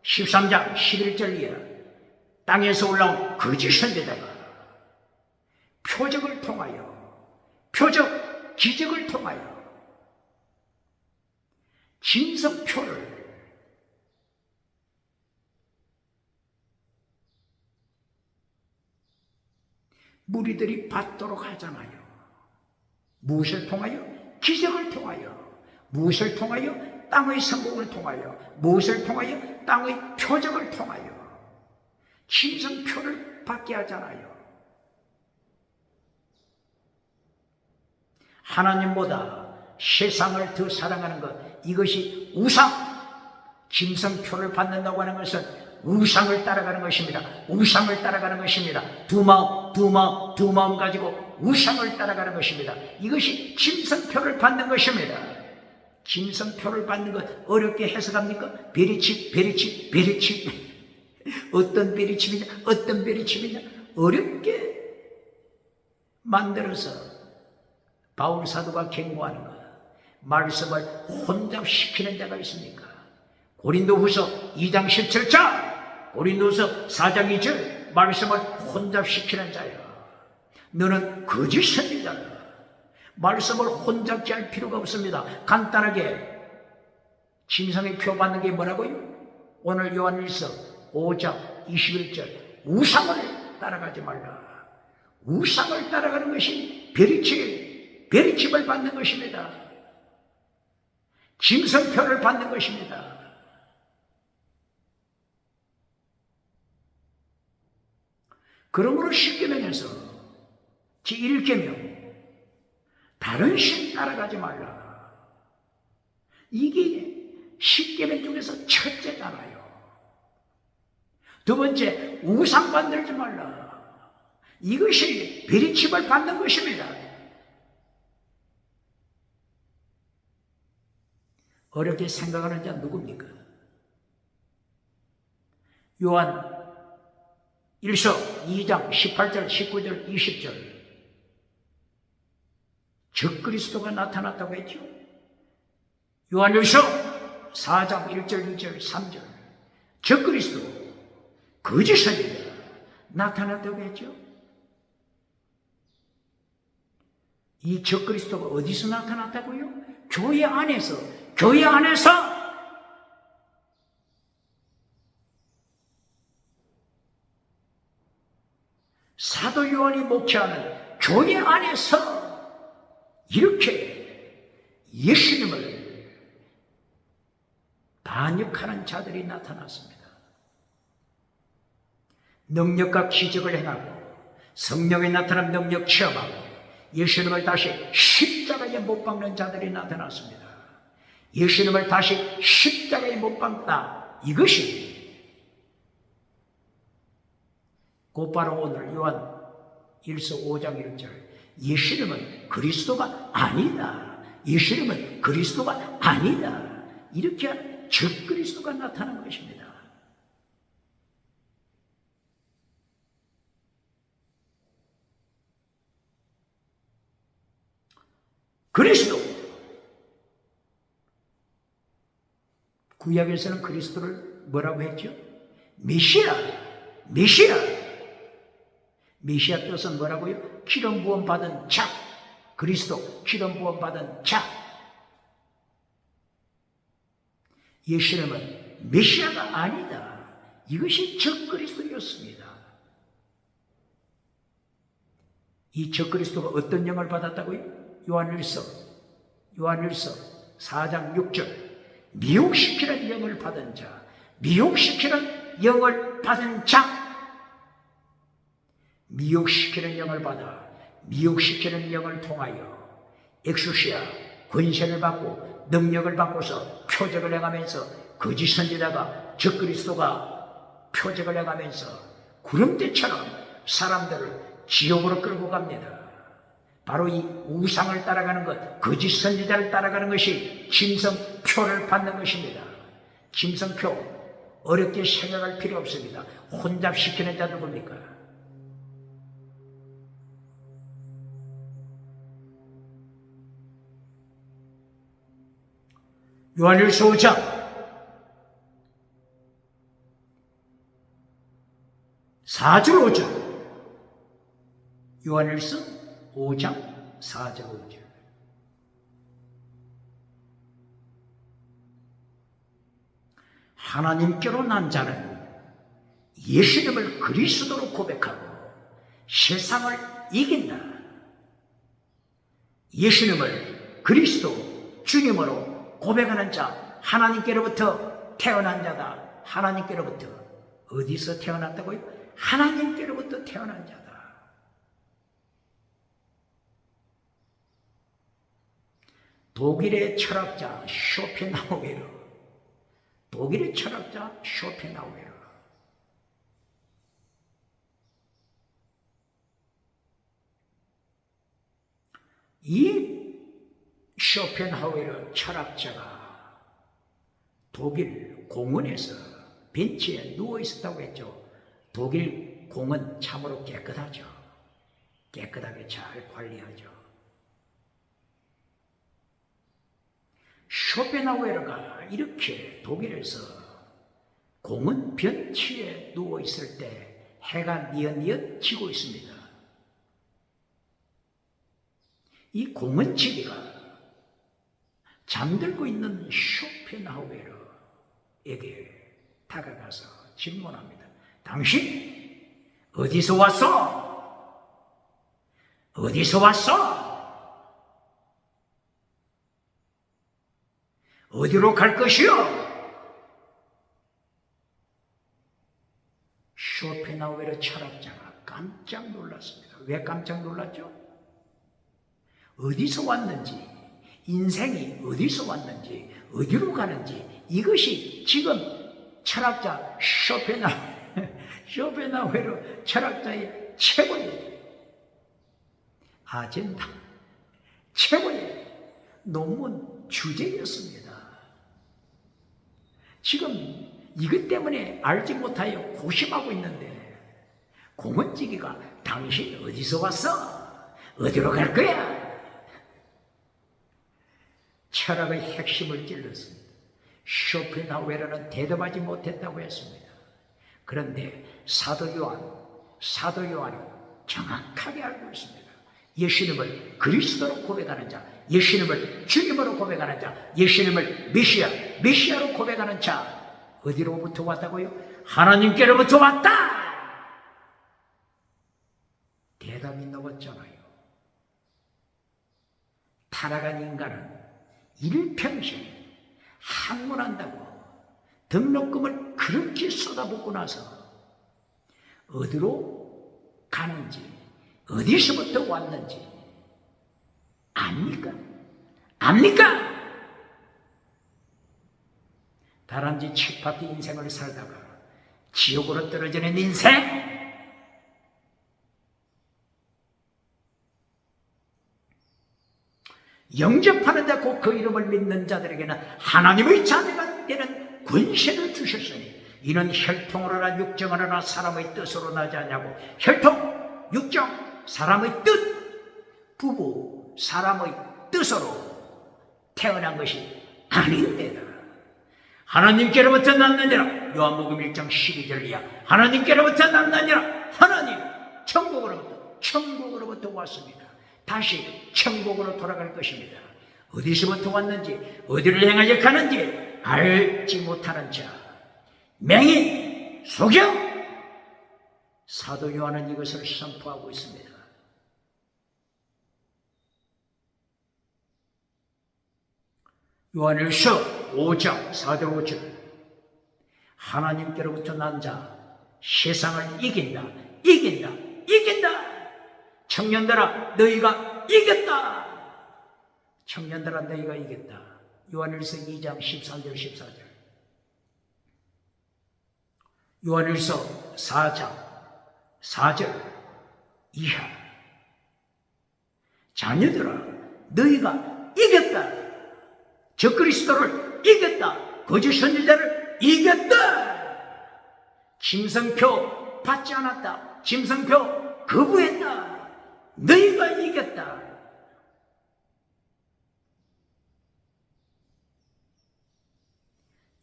13장 11절 이하 땅에서 올라온 거짓 선지자가 표적을 통하여, 표적, 기적을 통하여 짐승표를 무리들이 받도록 하잖아요. 무엇을 통하여? 기적을 통하여. 무엇을 통하여? 땅의 성공을 통하여. 무엇을 통하여? 땅의 표적을 통하여. 짐승표를 받게 하잖아요. 하나님보다 세상을 더 사랑하는 것, 이것이 우상, 짐승표를 받는다고 하는 것은 우상을 따라가는 것입니다. 우상을 따라가는 것입니다. 두 마음 가지고 우상을 따라가는 것입니다. 이것이 짐승표를 받는 것입니다. 짐승표를 받는 것 어렵게 해석합니까? 베리칩 어떤 베리칩이냐 어렵게 만들어서 바울 사도가 경고하는 것, 말씀을 혼잡시키는 자가 있습니까? 고린도후서 2장 17절, 고린도서 4장 2절 말씀을 혼잡시키는 자야. 너는 거짓 선지자다. 말씀을 혼잡지 할 필요가 없습니다. 간단하게 짐승의 표 받는 게 뭐라고요? 오늘 요한일서 5장 21절 우상을 따라가지 말라. 우상을 따라가는 것이 베리칩을 받는 것입니다. 짐승표를 받는 것입니다. 그러므로 십계명에서 제1계명 다른 신 따라가지 말라. 이게 십계명 중에서 첫째잖아요. 두 번째, 우상 만들지 말라. 이것이 비리침을 받는 것입니다. 어렵게 생각하는 자 누굽니까? 요한 1서 2장 18절, 19절, 20절 적그리스도가 나타났다고 했죠. 요한 1서 4장 1절, 2절, 3절 적그리스도, 거짓 선지자가 나타났다고 했죠. 이 적그리스도가 어디서 나타났다고요? 교회 안에서, 교회 안에서 사도 요한이 목회하는 교회 안에서 이렇게 예수님을 반역하는 자들이 나타났습니다. 능력과 기적을 행하고 성령의 나타난 능력 체험하고 예수님을 다시 십자가에 못 박는 자들이 나타났습니다. 예수님을 다시 십자가에 못 박다. 이것이 곧바로 오늘 요한 1서 5장 1절 예수님은 그리스도가 아니다. 예수님은 그리스도가 아니다. 이렇게 한 적그리스도가 나타난 것입니다. 그리스도, 구약에서는 그리스도를 뭐라고 했죠? 메시아, 메시아. 메시아 뜻은 뭐라고요? 기름 부음 받은 자. 그리스도, 기름 부음 받은 자. 예수님은 메시아가 아니다. 이것이 적그리스도였습니다. 이 적그리스도가 어떤 영을 받았다고요? 요한일서 4장 6절 미혹시키는 영을 받은 자, 미혹시키는 영을 받은 자, 미혹시키는 영을 받아 미혹시키는 영을 통하여 엑수시아 권세를 받고 능력을 받고서 표적을 행하면서 거짓 선지자가 적그리스도가 표적을 행하면서 구름대처럼 사람들을 지옥으로 끌고 갑니다. 바로 이 우상을 따라가는 것, 거짓 선지자를 따라가는 것이 짐승표를 받는 것입니다. 짐승표, 어렵게 생각할 필요 없습니다. 혼잡시키는 자 누굽니까? 요한일서 5장 4절 5절 요한일서 5장 4절 5절 하나님께로 난 자는 예수님을 그리스도로 고백하고 세상을 이긴다. 예수님을 그리스도 주님으로 고백하는 자, 하나님께로부터 태어난 자다. 하나님께로부터. 어디서 태어났다고요? 하나님께로부터 태어난 자다. 독일의 철학자 쇼펜하우에르, 독일의 철학자 쇼펜하우에르, 이 쇼펜하우에르 철학자가 독일 공원에서 벤치에 누워 있었다고 했죠. 독일 공원 참으로 깨끗하죠. 깨끗하게 잘 관리하죠. 쇼펜하우에르가 이렇게 독일에서 공원 벤치에 누워 있을 때 해가 뉘엿뉘엿 지고 있습니다. 이 공원치기가 잠들고 있는 쇼펜하우에르에게 다가가서 질문합니다. 당신 어디서 왔어? 어디서 왔어? 어디로 갈 것이요? 쇼펜하우에르 철학자가 깜짝 놀랐습니다. 왜 깜짝 놀랐죠? 어디서 왔는지, 인생이 어디서 왔는지, 어디로 가는지, 이것이 지금 철학자 쇼펜하우에르 철학자의 최고의 아젠다, 최고의 논문 주제였습니다. 지금 이것 때문에 알지 못하여 고심하고 있는데, 공원지기가 당신 어디서 왔어? 어디로 갈 거야? 철학의 핵심을 찔렀습니다. 쇼펜하우에러는 대답하지 못했다고 했습니다. 그런데 사도 요한은 정확하게 알고 있습니다. 예수님을 그리스도로 고백하는 자, 예수님을 주님으로 고백하는 자, 예수님을 메시아로 고백하는 자, 어디로부터 왔다고요? 하나님께로부터 왔다! 대답이 나왔잖아요. 타락한 인간은 일평생 학문한다고 등록금을 그렇게 쏟아붓고 나서 어디로 가는지, 어디서부터 왔는지 압니까? 다람쥐 쳇바퀴 인생을 살다가 지옥으로 떨어지는 인생, 영접하는 자 곧 그 이름을 믿는 자들에게는 하나님의 자녀가 되는 권세를 주셨으니 이는 혈통으로나 육정으로나 사람의 뜻으로 나지 않냐고. 혈통, 육정, 사람의 뜻, 부부, 사람의 뜻으로 태어난 것이 아닌데다. 하나님께로부터 났느니라. 요한복음 1장 12절 이하. 하나님께로부터 났느니라. 하나님, 천국으로부터 왔습니다. 다시 천국으로 돌아갈 것입니다. 어디서부터 왔는지, 어디를 향하여 가는지 알지 못하는 자, 맹인, 소경, 사도 요한은 이것을 선포하고 있습니다. 요한일서 5장 4절 5절. 하나님께로부터 난 자 세상을 이긴다. 청년들아 너희가 이겼다. 청년들아 너희가 이겼다. 요한일서 2장 13절 14절. 요한일서 4장 4절 이하. 자녀들아 너희가 이겼다. 적그리스도를 이겼다. 거짓 선지자를 이겼다. 짐승표 받지 않았다. 짐승표 거부했다. 너희가 이겼다.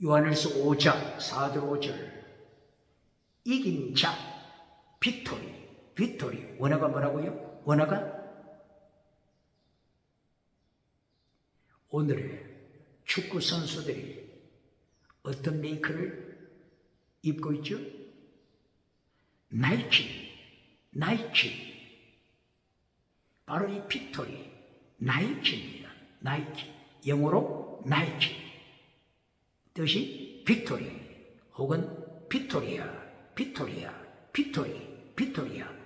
요한일서 5장 4절 5절. 이긴 자 빅토리. 원어가 뭐라고요? 원어가 오늘의 축구 선수들이 어떤 메이크를 입고 있죠? 나이키. 바로 이 빅토리, 나이키입니다. 나이키. 영어로 나이키. 뜻이 빅토리 혹은 빅토리아.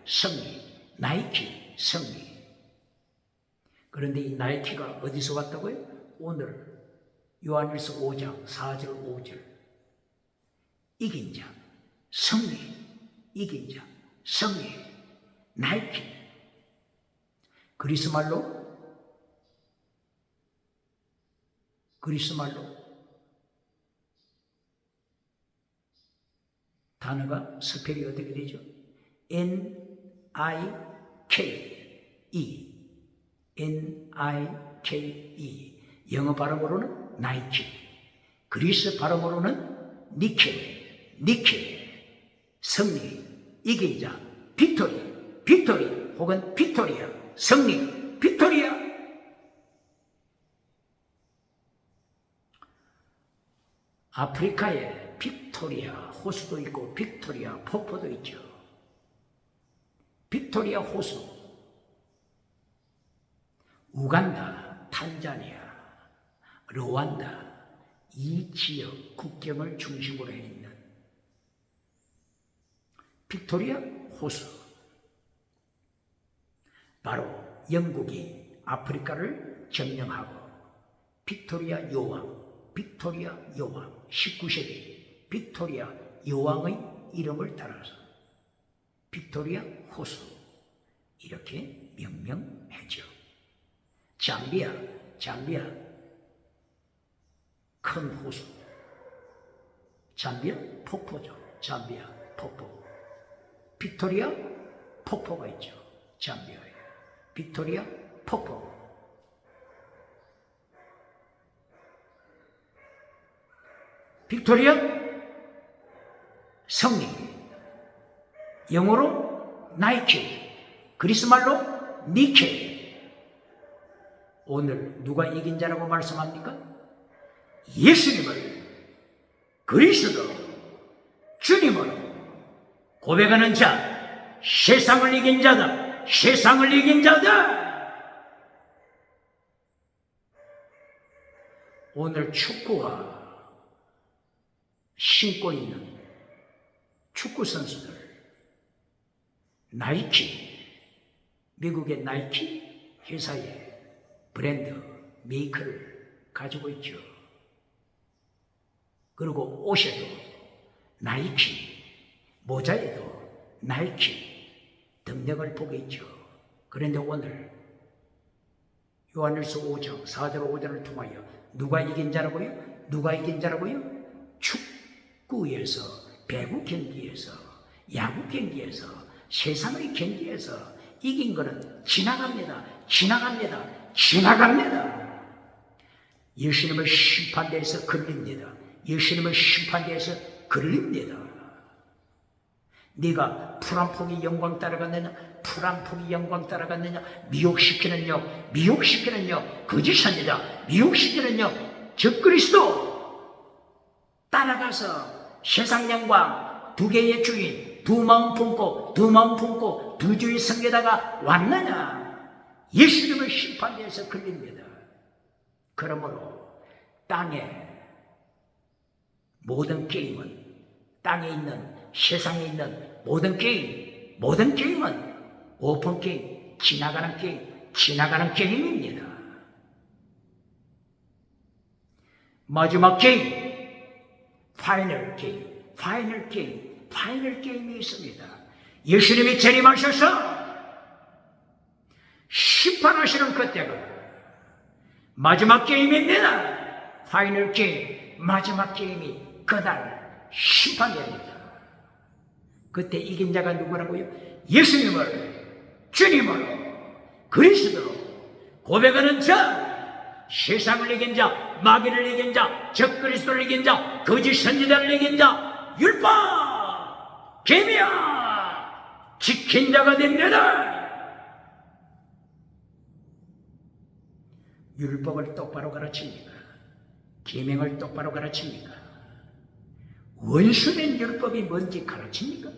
승리. 나이키, 승리. 그런데 이 나이키가 어디서 왔다고요? 오늘 요한일서 5장 4절 5절. 이긴 자, 승리. 나이키. 그리스말로 단어가 스펠이 어떻게 되죠? Nike. 영어 발음으로는 나이키, 그리스 발음으로는 니케. 승리, 이긴 자, 빅토리 혹은 빅토리아. 승리, 빅토리아. 아프리카에 빅토리아 호수도 있고 빅토리아 폭포도 있죠. 빅토리아 호수, 우간다, 탄자니아, 르완다, 이 지역 국경을 중심으로 있는 빅토리아 호수. 바로 영국이 아프리카를 점령하고 빅토리아 여왕 19세기 빅토리아 여왕의 이름을 따라서 빅토리아 호수 이렇게 명명했습니다. 잠비아 큰 호수. 잠비아 폭포죠. 잠비아 폭포. 빅토리아 폭포가 있죠. 잠비아에. 빅토리아 폭포. 빅토리아 성리. 영어로 나이키. 그리스말로 니케. 오늘 누가 이긴 자라고 말씀합니까? 예수님을 그리스도 주님으로 고백하는 자, 세상을 이긴 자다. 세상을 이긴 자다. 오늘 축구와 신고 있는 축구 선수들, 나이키, 미국의 나이키 회사의 브랜드 메이커를 가지고 있죠. 그리고 옷에도 나이키, 모자에도 나이키 등등을 보고 있죠. 그런데 오늘 요한일서 5장 4절 5절을 통하여 누가 이긴 자라고요? 누가 이긴 자라고요? 축구에서, 배구 경기에서, 야구 경기에서, 세상의 경기에서 이긴 거는 지나갑니다. 예수님의 심판대에서 걸립니다. 예수님의 심판대에서 걸립니다. 네가 풀 한 폭이 영광 따라갔느냐? 풀 한 폭이 영광 따라갔느냐? 미혹시키는 영, 거짓선지자, 미혹시키는 영, 적그리스도 따라가서 세상 영광 두 개의 주인, 두 마음 품고 두 주의 성에다가 왔느냐? 예수님의 심판대에서 걸립니다. 그러므로 땅에 모든 게임은, 땅에 있는, 세상에 있는 모든 게임은 오픈 게임, 지나가는 게임입니다. 마지막 게임, 파이널 게임이 있습니다. 예수님이 재림하셔서 심판하시는 그때가 마지막 게임입니다. 파이널 게임, 마지막 게임이 그날 심판됩니다. 그때 이긴 자가 누구라고요? 예수님을 주님으로, 그리스도로 고백하는 자, 세상을 이긴 자, 마귀를 이긴 자, 적그리스도를 이긴 자, 거짓 선지자를 이긴 자, 율법, 계명 지킨 자가 됩니다. 율법을 똑바로 가르칩니까? 계명을 똑바로 가르칩니까? 원수된 율법이 뭔지 가르칩니까?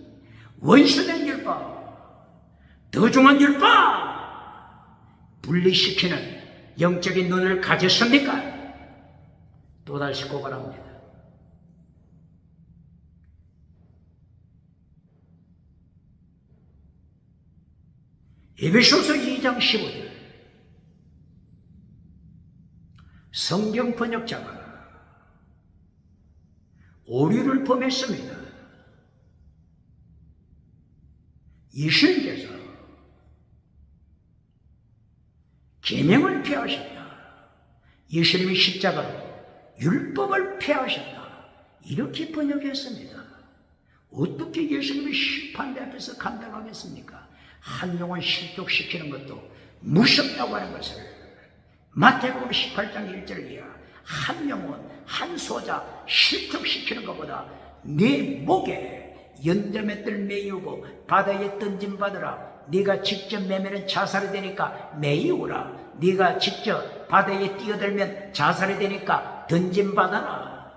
원수된 율법, 더 중한 율법, 분리시키는 영적인 눈을 가졌습니까? 또다시 고발합니다. 에베소서 2장 15절. 성경 번역자가 오류를 범했습니다. 예수님께서 계명을 폐하셨다. 예수님이 십자가로 율법을 폐하셨다. 이렇게 번역했습니다. 어떻게 예수님이 심판대 앞에서 감당하겠습니까? 한 영혼 실족시키는 것도 무섭다고 하는 것을 마태복음 18장 1절 이하 한 영혼, 한 소자 실족시키는 것보다 네 목에 연자맷들 메이우고 바다에 던짐받으라. 네가 직접 매매는 자살이 되니까 메이우라. 네가 직접 바다에 뛰어들면 자살이 되니까 던짐받아라.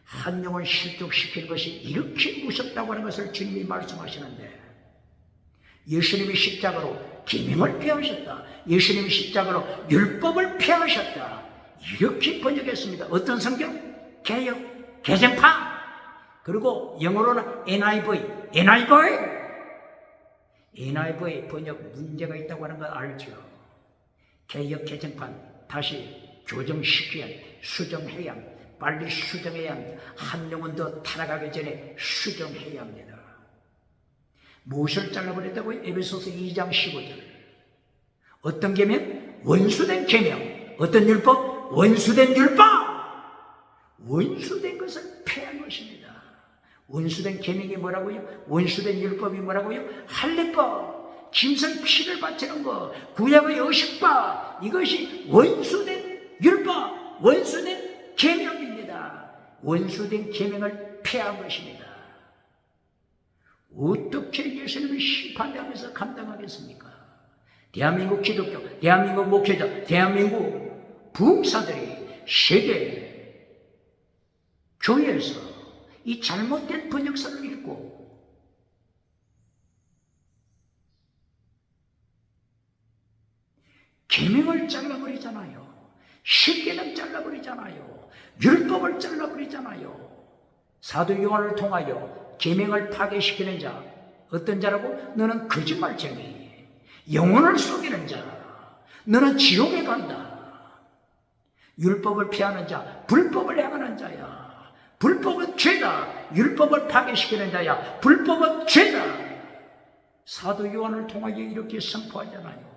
한 영혼 실족시키는 것이 이렇게 무섭다고 하는 것을 주님이 말씀하시는데, 예수님이 십자가로 계명을 폐하셨다. 예수님이 십자가로 율법을 폐하셨다. 이렇게 번역했습니다. 어떤 성경? 개역, 개정판. 그리고 영어로는 NIV의 번역 문제가 있다고 하는 걸 알죠. 개역, 개정판 다시 교정시켜야, 수정해야 합니다. 빨리 수정해야 합니다. 한 영혼 더 타락하기 전에 수정해야 합니다. 무엇을 잘라버렸다고요? 에베소서 2장 15절. 어떤 계명? 원수된 계명. 어떤 율법? 원수된 율법. 원수된 것을 폐한 것입니다. 원수된 계명이 뭐라고요? 원수된 율법이 뭐라고요? 할례법, 짐승 피를 바치는 것, 구약의 의식법, 이것이 원수된 율법, 원수된 계명입니다. 원수된 계명을 폐한 것입니다. 어떻게 예수님의 심판대하면서 감당하겠습니까? 대한민국 기독교, 대한민국 목회자, 대한민국 부흥사들이 세계 교회에서 이 잘못된 번역서를 읽고 계명을 잘라버리잖아요. 십계명 잘라버리잖아요. 율법을 잘라버리잖아요. 사도 요한을 통하여 계명을 파괴시키는 자, 어떤 자라고? 너는 거짓말쟁이, 영혼을 속이는 자, 너는 지옥에 간다. 율법을 피하는 자, 불법을 행하는 자야. 불법은 죄다. 율법을 파괴시키는 자야. 불법은 죄다. 사도 요한을 통하여 이렇게 선포하잖아요.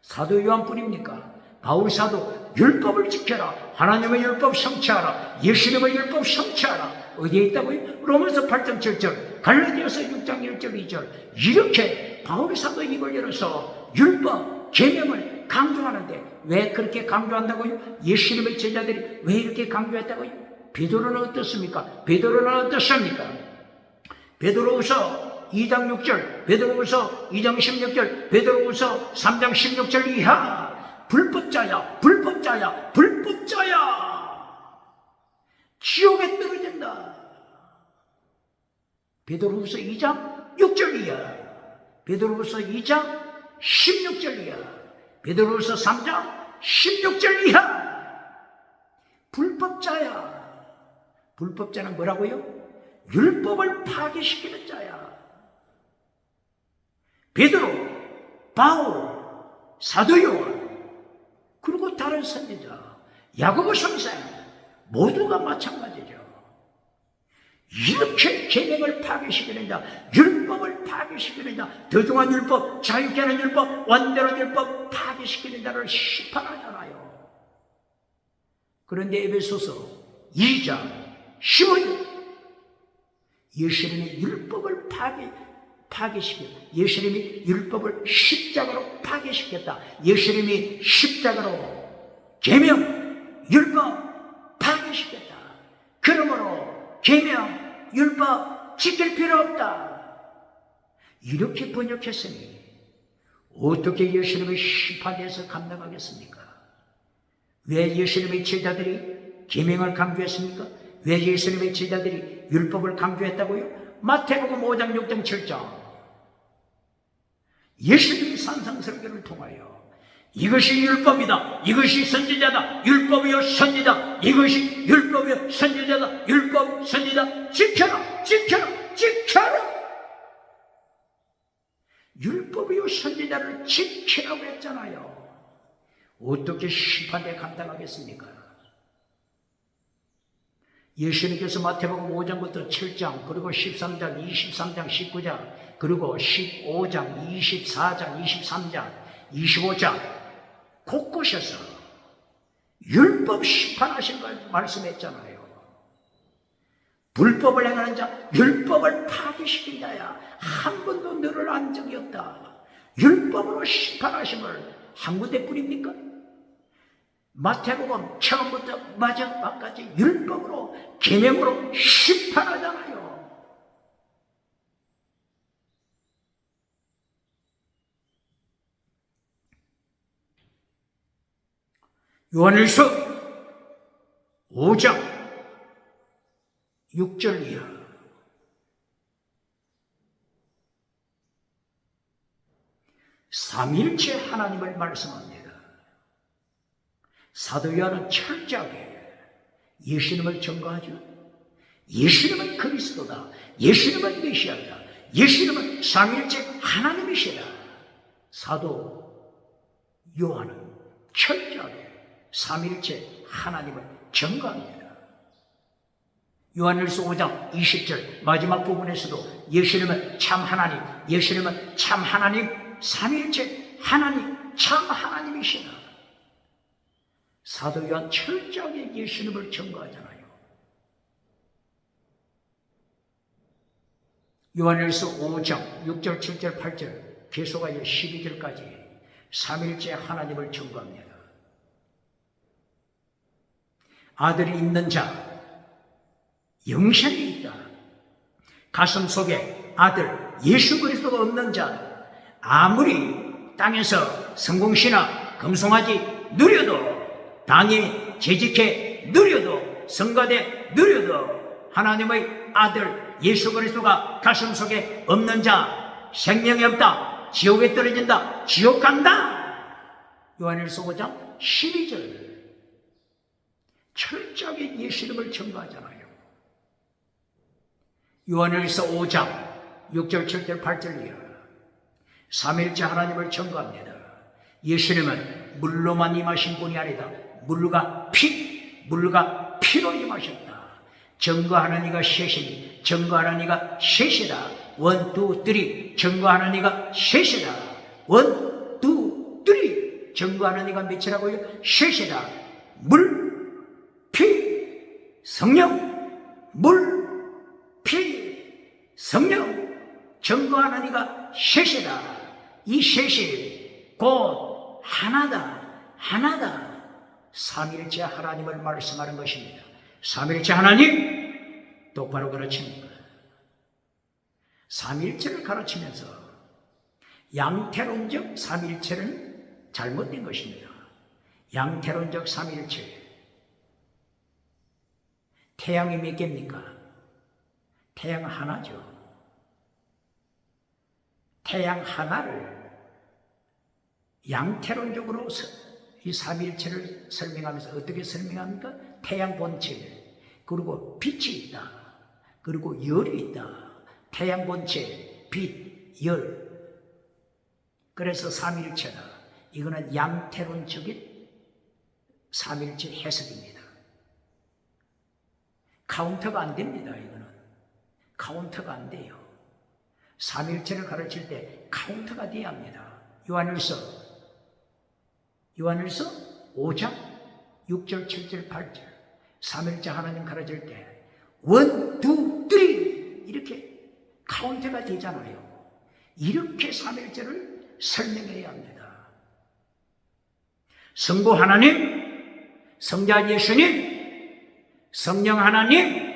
사도 요한뿐입니까? 바울 사도 율법을 지켜라. 하나님의 율법 성취하라. 예수님의 율법 성취하라. 어디에 있다고요? 로마서 8장 7절, 갈라디아서 6장 1절 2절. 이렇게 바울 사도 입을 열어서 율법, 계명을 강조하는데 왜 그렇게 강조한다고요? 예수님의 제자들이 왜 이렇게 강조했다고요? 베드로는 어떻습니까? 베드로는 어떻습니까? 베드로후서 2장 6절, 베드로후서 2장 16절, 베드로후서 3장 16절 이하. 불법자야, 불법자야, 불법자야. 지옥에 떨어진다. 베드로후서 2장 6절 이하, 베드로후서 2장 16절 이하, 베드로후서 3장 16절 이하. 불법자야. 불법자는 뭐라고요? 율법을 파괴시키는 자야. 베드로, 바울, 사도 요한, 그리고 다른 선지자, 야고보 선생 모두가 마찬가지죠. 이렇게 계명을 파괴시키는 자, 율법을 파괴시키는 자, 더중한 율법, 자유케 하는 율법, 완전한 율법 파괴시키는 자를 심판하잖아요. 그런데 에베소서 2장 15절, 예수님이 율법을 파괴시켜, 예수님이 율법을 십자가로 파괴시켰다. 예수님이 십자가로 계명, 율법 파괴시켰다. 그러므로 계명, 율법 지킬 필요 없다. 이렇게 번역했으니 어떻게 예수님의 심판에서 감당하겠습니까? 왜 예수님의 제자들이 계명을 강조했습니까? 왜 예수님의 제자들이 율법을 강조했다고요? 마태복음 5장 6장 7장, 예수님이 산상설교를 통하여 이것이 율법이다, 이것이 선지자다, 율법이요 선지자, 이것이 율법이요 선지자다, 율법 선지자, 지켜라, 지켜라, 지켜라. 율법이요 선지자를 지키라고 했잖아요. 어떻게 심판에 감당하겠습니까? 예수님께서 마태복음 5장부터 7장, 그리고 13장, 23장, 19장, 그리고 15장, 24장, 23장, 25장 곳곳에서 율법 심판하신 걸 말씀했잖아요. 불법을 행하는 자, 율법을 파괴시킨 자야. 한 번도 너를 안 적이 없다. 율법으로 심판하심을 한 군데뿐입니까? 마태복음 처음부터 마지막까지 율법으로, 계명으로 심판하잖아요. 요한일서 5장 6절 이하, 삼일체 하나님을 말씀합니다. 사도 요한은 철저하게 예수님을 증거하죠. 예수님은 그리스도다, 예수님은 메시아다, 예수님은 삼일체 하나님이시다. 사도 요한은 철저하게 삼일체 하나님을 증거합니다. 요한일서 5장 20절 마지막 부분에서도 예수님은 참 하나님, 예수님은 참 하나님, 삼일체 하나님, 참 하나님이시다. 사도 요한 철저하게 예수님을 증거하잖아요. 요한일서 5장 6절 7절 8절 계속하여 12절까지 삼일째 하나님을 증거합니다. 아들이 있는 자 영생이 있다. 가슴 속에 아들 예수 그리스도가 없는 자 아무리 땅에서 성공시나 금송아지 누려도 당이 재직해 누려도 성가대 누려도 하나님의 아들 예수 그리스도가 가슴 속에 없는 자 생명이 없다. 지옥에 떨어진다. 지옥 간다. 요한일서 5장 12절 철저하게 예수님을 증거하잖아요. 요한일서 5장 6절 7절 8절이요. 삼일째 하나님을 증거합니다. 예수님은 물로만 임하신 분이 아니다. 물과 피로 임하셨다. 증거하는 이가 셋이니 증거하는 이가 셋이다. 원, 투, 쓰리 증거하는 이가 셋이다. 원, 투, 쓰리 증거하는 이가 몇이라고요? 셋이다. 물, 피, 성령. 물, 피, 성령 증거하는 이가 셋이다. 이 셋이 곧 하나다. 삼일째 하나님을 말씀하는 것입니다. 삼일째 하나님 똑바로 가르칩니다. 삼일체를 가르치면서 양태론적 삼일체는 잘못된 것입니다. 양태론적 삼일체 태양이 몇 개입니까? 태양 하나죠. 태양 하나를 양태론적으로 이 삼일체를 설명하면서 어떻게 설명합니까? 태양 본체, 그리고 빛이 있다. 그리고 열이 있다. 태양 본체, 빛, 열. 그래서 삼일체다. 이거는 양태론적인 삼일체 해석입니다. 카운터가 안 됩니다. 이거는 카운터가 안 돼요. 삼일체를 가르칠 때 카운터가 돼야 합니다. 요한일서 5장 6절 7절 8절 삼일체 하나님 가르칠 때 원, 투, 쓰리 이렇게 카운터가 되잖아요. 이렇게 삼일체를 설명해야 합니다. 성부 하나님, 성자 예수님, 성령 하나님,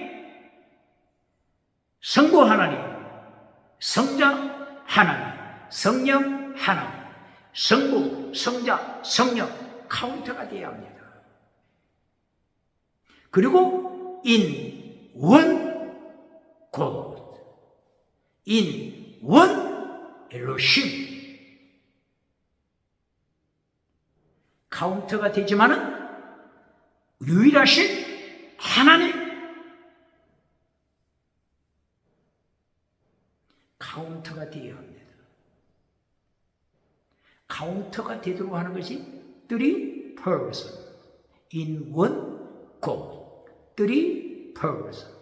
성부 하나님, 성자 하나님, 성령 하나님, 성부, 성자, 성령 카운터가 되어야 합니다. 그리고 in one God, in one Elohim 카운터가 되지만은 유일하신 하나님 카운터가 되어야 합니다. 카운터가 되도록 하는 것이 three person in one God, three person.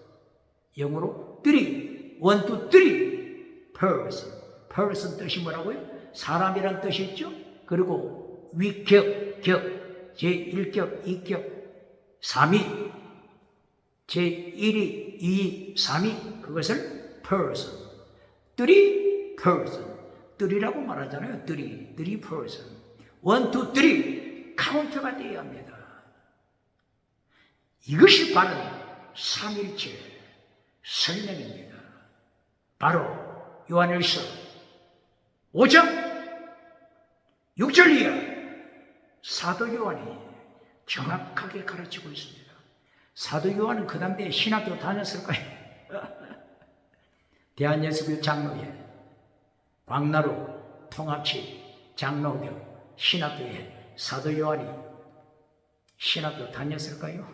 영어로 three, one, two, three person. person 뜻이 뭐라고요? 사람이란 뜻이 있죠. 그리고 위격, 격, 제1격, 2격, 3위, 제1위, 2위, 3위 그것을 person. three person. three라고 말하잖아요. three person. one, two, three 카운터가 되어야 합니다. 이것이 바로 삼일체 설명입니다. 바로 요한일서 5장 6절 이하 사도 요한이 정확하게 가르치고 있습니다. 사도 요한은 그 당대에 신학교 다녔을까요? 대한예수교 장로회, 광나루 통합치 장로교 신학교에 사도 요한이 신학교 다녔을까요?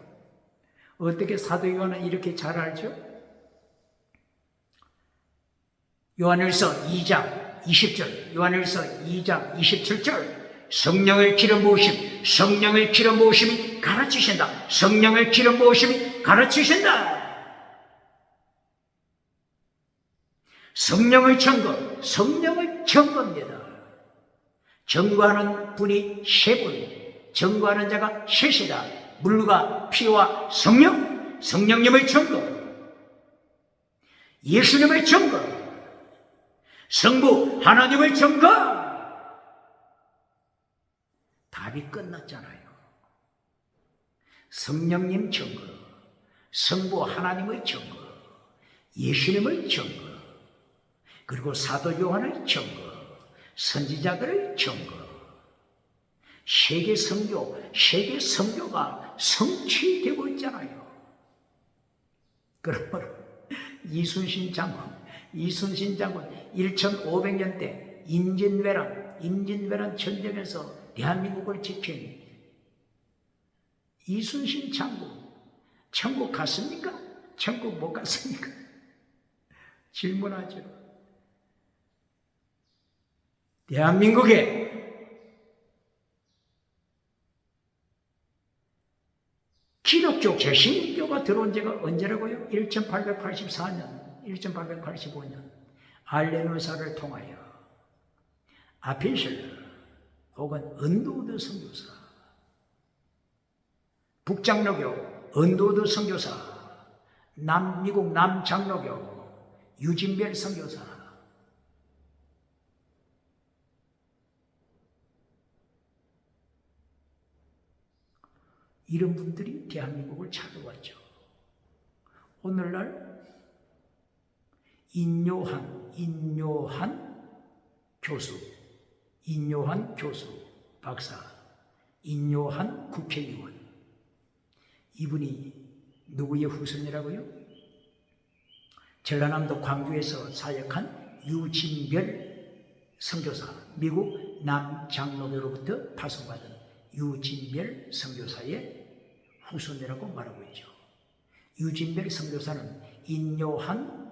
어떻게 사도 요한은 이렇게 잘 알죠? 요한일서 2장 20절, 요한일서 2장 27절 성령을 기름 부으심, 성령을 기름 부으심이 가르치신다. 성령을 기름 부으심이 가르치신다. 성령의 증거, 성령의 증거입니다. 증거하는 분이 세 분, 증거하는 자가 셋이다. 물과 피와 성령, 성령님의 증거, 예수님의 증거, 성부 하나님의 증거. 답이 끝났잖아요. 성령님 증거, 성부 하나님의 증거, 예수님의 증거, 그리고 사도 요한의 증거, 선지자들의 증거, 세계 선교가 성취되고 있잖아요. 그러므로 이순신 장군 1500년 때 임진왜란 전쟁에서 대한민국을 지킨 이순신 장군, 천국 갔습니까? 천국 못 갔습니까? 질문하죠. 대한민국에 기독교 개신교가 들어온 지가 언제라고요? 1884년, 1885년 알렌의사를 통하여 아필셀러 혹은 언도우드 선교사, 북장로교 언도우드 선교사, 미국 남장로교 유진별 선교사, 이런 분들이 대한민국을 찾아왔죠. 오늘날 인요한 교수, 박사, 인요한 국회의원, 이분이 누구의 후손이라고요? 전라남도 광주에서 사역한 유진별 선교사, 미국 남장로교로부터 파송받은 유진별 선교사의 후손이라고 말하고 있죠. 유진별 선교사는 인요한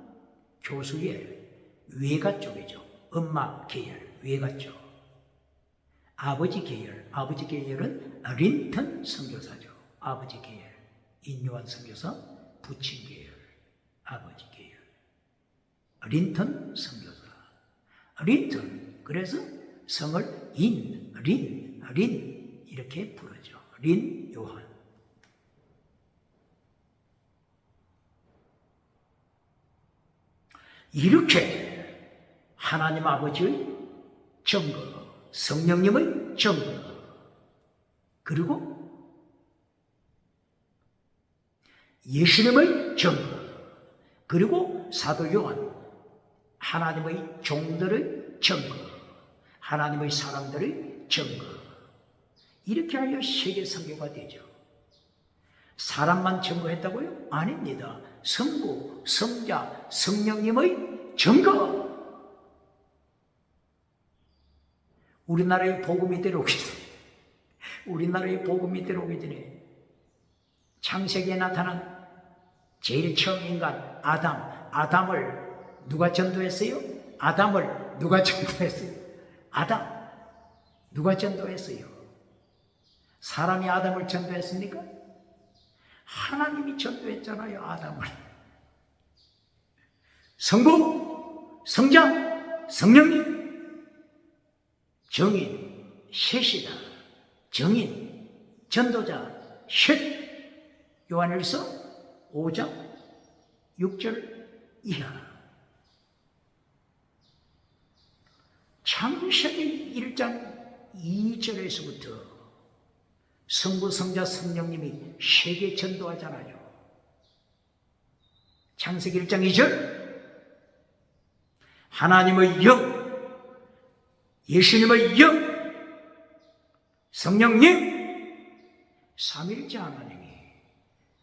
교수의 외가 쪽이죠. 엄마 계열, 외가 쪽. 아버지 계열은 린턴 선교사죠. 아버지 계열. 인요한 선교사, 부친 계열, 아버지 계열. 린턴 선교사. 린턴. 그래서 성을 린 이렇게 부르죠. 린 요한. 이렇게 하나님 아버지의 증거, 성령님의 증거, 그리고 예수님의 증거, 그리고 사도 요한, 하나님의 종들의 증거, 하나님의 사람들의 증거, 이렇게 하여 세계 선교가 되죠. 사람만 증거했다고요? 아닙니다. 성부, 성자, 성령님의 증거. 우리나라의 복음이 들어오기 전에 창세기에 나타난 제일 처음 인간 아담을 누가 전도했어요? 누가 전도했어요? 사람이 아담을 전도했습니까? 하나님이 전도했잖아요, 아담을. 성부, 성자, 성령님, 정인, 셋이다. 정인, 전도자, 셋. 요한일서 5장 6절 이하. 창세기 1장 2절에서부터 성부, 성자, 성령님이 세계 전도하잖아요. 창세기 1장 2절 하나님의 영, 예수님의 영, 성령님, 삼일째 하나님이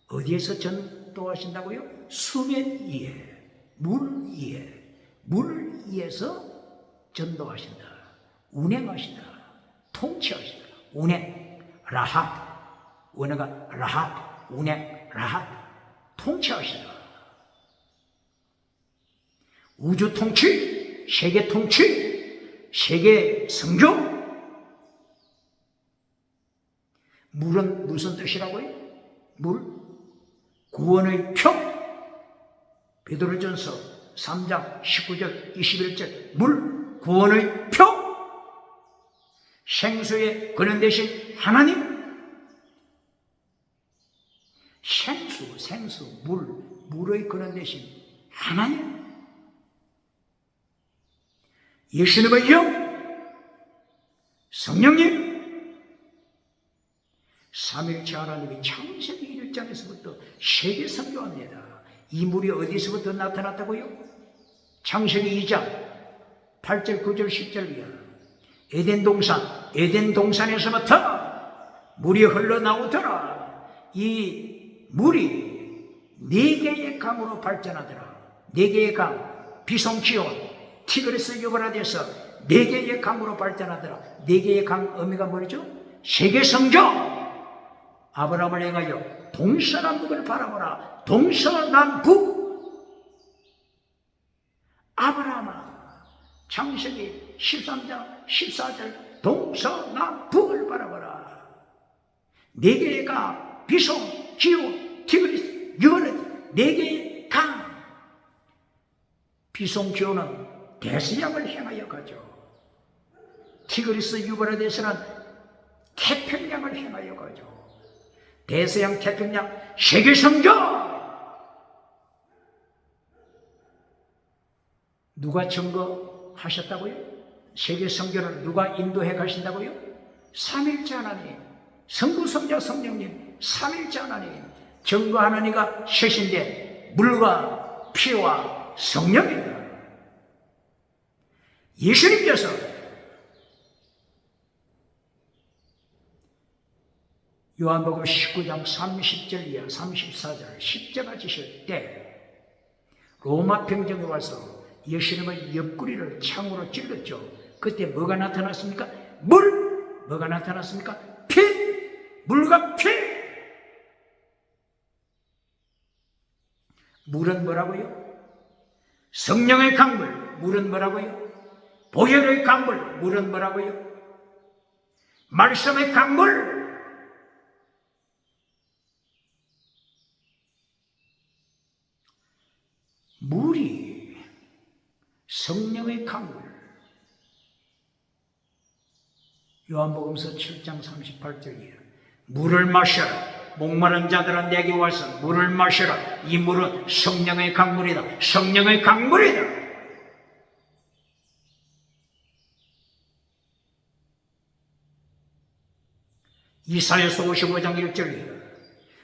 어디에서 전도하신다고요? 수면 위에, 물 위에서 전도하신다. 운행하신다. 통치하신다. 운행. 라합, 원어가 라합, 운행, 라합, 통치하시다. 우주 통치, 세계 통치, 세계 선교. 물은 무슨 뜻이라고요? 물, 구원의 표. 베드로전서 3장 19절, 21절, 물, 구원의 표. 생수의 근원 되신 하나님, 무릎 꿇는 대신 하나님, 예수님의 영, 성령님, 삼일체 하나님이 창세기 1장에서부터 세계 선교합니다. 이 물이 어디서부터 나타났다고요? 창세기 2장 8절 9절 10절이야. 에덴 동산에서부터 물이 흘러나오더라. 이 물이 네 개의 강으로 발전하더라. 네 개의 강, 비송, 기온, 티그리스, 유브라데스, 네 개의 강으로 발전하더라. 네 개의 강 의미가 뭐죠? 세계 성교. 아브라함을 행하여 동서남북을 바라보라. 동서남북. 아브라함아, 창세기 13장 14절 동서남북을 바라보라. 네 개의 강, 비송, 기온, 티그리스, 유브라데스, 네 개의 강. 비송, 기온은 대서양을 향하여 가죠. 티그리스, 유브라데스는 태평양을 향하여 가죠. 대서양, 태평양, 세계 성교. 누가 증거하셨다고요? 세계 성교를 누가 인도해 가신다고요? 삼일째 하나님, 성부, 성자, 성령님, 삼일째 하나님. 증거하는 이가 셋인데 물과 피와 성령이다. 예수님께서 요한복음 19장 30절 이하 34절 십자가 지실 때 로마 평정에 와서 예수님의 옆구리를 창으로 찔렀죠. 그때 뭐가 나타났습니까? 물! 뭐가 나타났습니까? 피! 물과 피! 물은 뭐라고요? 성령의 강물. 물은 뭐라고요? 보혈의 강물. 물은 뭐라고요? 말씀의 강물. 물이 성령의 강물. 요한복음서 7장 38절이에요. 물을 마셔라. 목마른 자들은 내게 와서 물을 마셔라. 이 물은 성령의 강물이다. 성령의 강물이다. 이사야서 55장 1절이에요.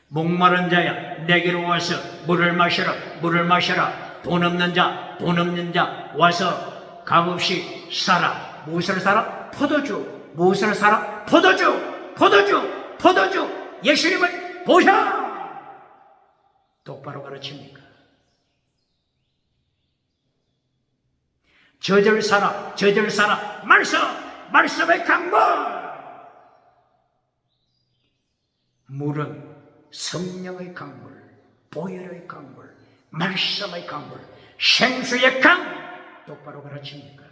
목마른 자야, 내게로 와서 물을 마셔라. 물을 마셔라. 돈 없는 자 와서 값없이 사라. 무엇을 사라? 포도주. 무엇을 사라? 포도주. 예수님을 보셔. 똑바로 가르칩니까? 저절 사라. 말씀의 강물. 물은 성령의 강물, 보혈의 강물, 말씀의 강물, 생수의 강. 똑바로 가르칩니까?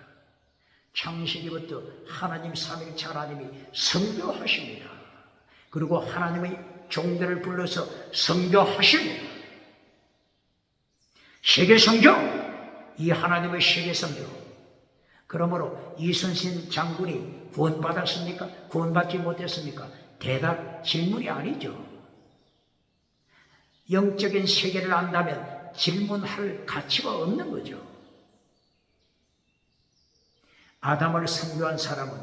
창세기부터 하나님 삼일체 하나님이 선교하십니다. 그리고 하나님의 종들을 불러서 선교하십니다. 세계 선교, 이 하나님의 세계 선교. 그러므로 이순신 장군이 구원받았습니까? 구원받지 못했습니까? 대답, 질문이 아니죠. 영적인 세계를 안다면 질문할 가치가 없는 거죠. 아담을 선교한 사람은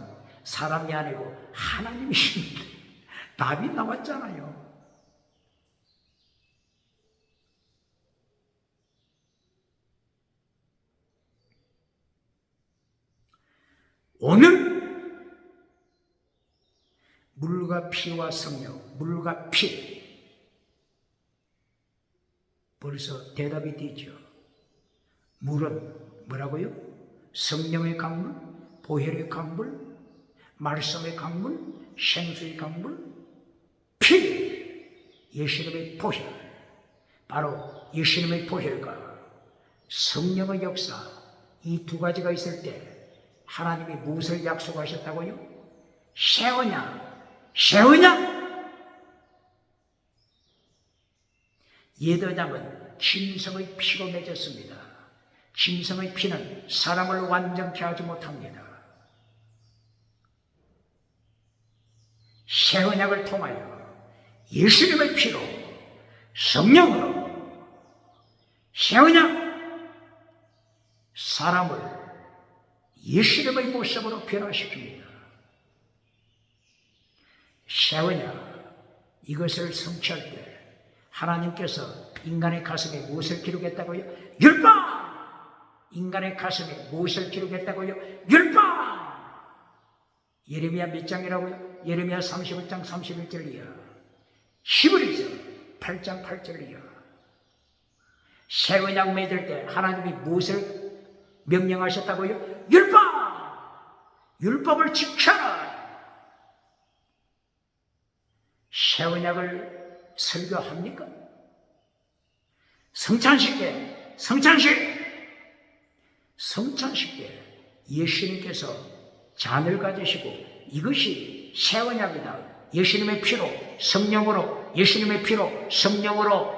사람이 아니고 하나님이십니다. 답이 나왔잖아요. 오늘 물과 피와 성령, 물과 피. 벌써 대답이 되죠. 물은 뭐라고요? 성령의 강물, 보혈의 강물, 말씀의 강물, 생수의 강물, 피, 예수님의 보혈. 바로 예수님의 보혈과 성령의 역사, 이 두 가지가 있을 때 하나님이 무엇을 약속하셨다고요? 새 언약. 옛 언약은 짐승의 피로 맺었습니다. 짐승의 피는 사람을 완전케 하지 못합니다. 새 언약을 통하여 예수님의 피로, 성령으로 새언약 사람을 예수님의 모습으로 변화시킵니다. 새언약 이것을 성취할 때 하나님께서 인간의 가슴에 무엇을 기록했다고요? 율법! 인간의 가슴에 무엇을 기록했다고요? 율법! 예레미야 몇 장이라고요? 예레미야 31장 31절이야. 히브리서 8장 8절이야. 새 언약 맺을 때 하나님이 무엇을 명령하셨다고요? 율법! 율법을 지켜라! 새 언약을 설교합니까? 성찬식 때 예수님께서 잔을 가지시고 이것이 새 언약이다. 예수님의 피로 성령으로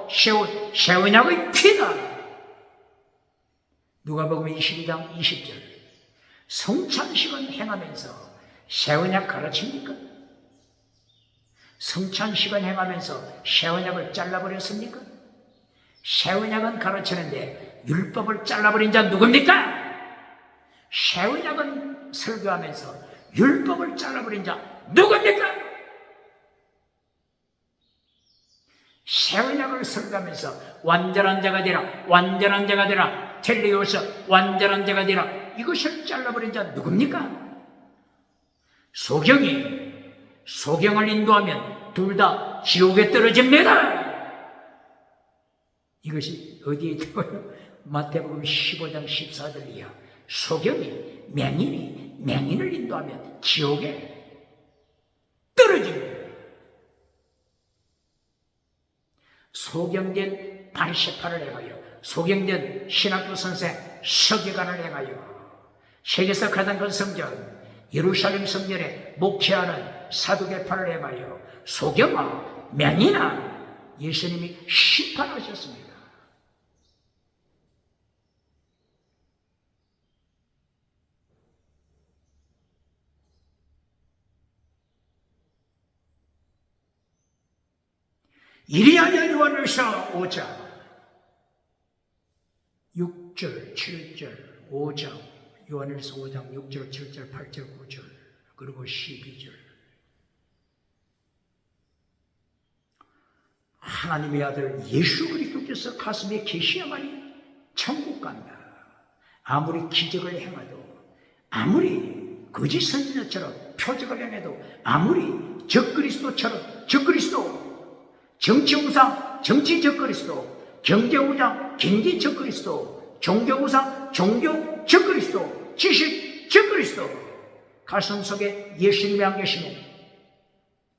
세운 새 언약의 피다. 누가복음 22장 20절. 성찬식은 행하면서 새 언약 가르칩니까? 성찬식은 행하면서 새 언약을 잘라버렸습니까? 새 언약은 가르치는데 율법을 잘라버린 자 누굽니까? 새 언약은 설교하면서 율법을 잘라버린 자 누굽니까? 새 언약을 설교하면서 완전한 자가 되라 텔레오서 완전한 자가 되라 이것을 잘라버린 자 누굽니까? 소경을 인도하면 둘 다 지옥에 떨어집니다. 이것이 어디에 있다고요? 마태복음 15장 14절이야. 소경이 맹인을 인도하면 지옥에 떨어집니다. 소경된 바리새파를 행하여 소경된 신학교 선생 서기관을 행하여 세계에서 가장 큰 성전 예루살렘 성전에 목회하는 사두개파를 행하여 소경아 맹인아 예수님이 심판하셨습니다. 이리하여 요한일서 5장 6절 7절 5장 요한일서 5장 6절 7절 8절 9절 그리고 12절 하나님의 아들 예수 그리스도께서 가슴에 계시야만이 천국 간다. 아무리 기적을 행해도 아무리 거짓 선지자처럼 표적을 행해도 아무리 적그리스도처럼 적그리스도 정치우상 정치 적그리스도 경제우상 경제 적그리스도 종교우상 종교 적그리스도 지식 적그리스도 가슴 속에 예수님이 안 계시면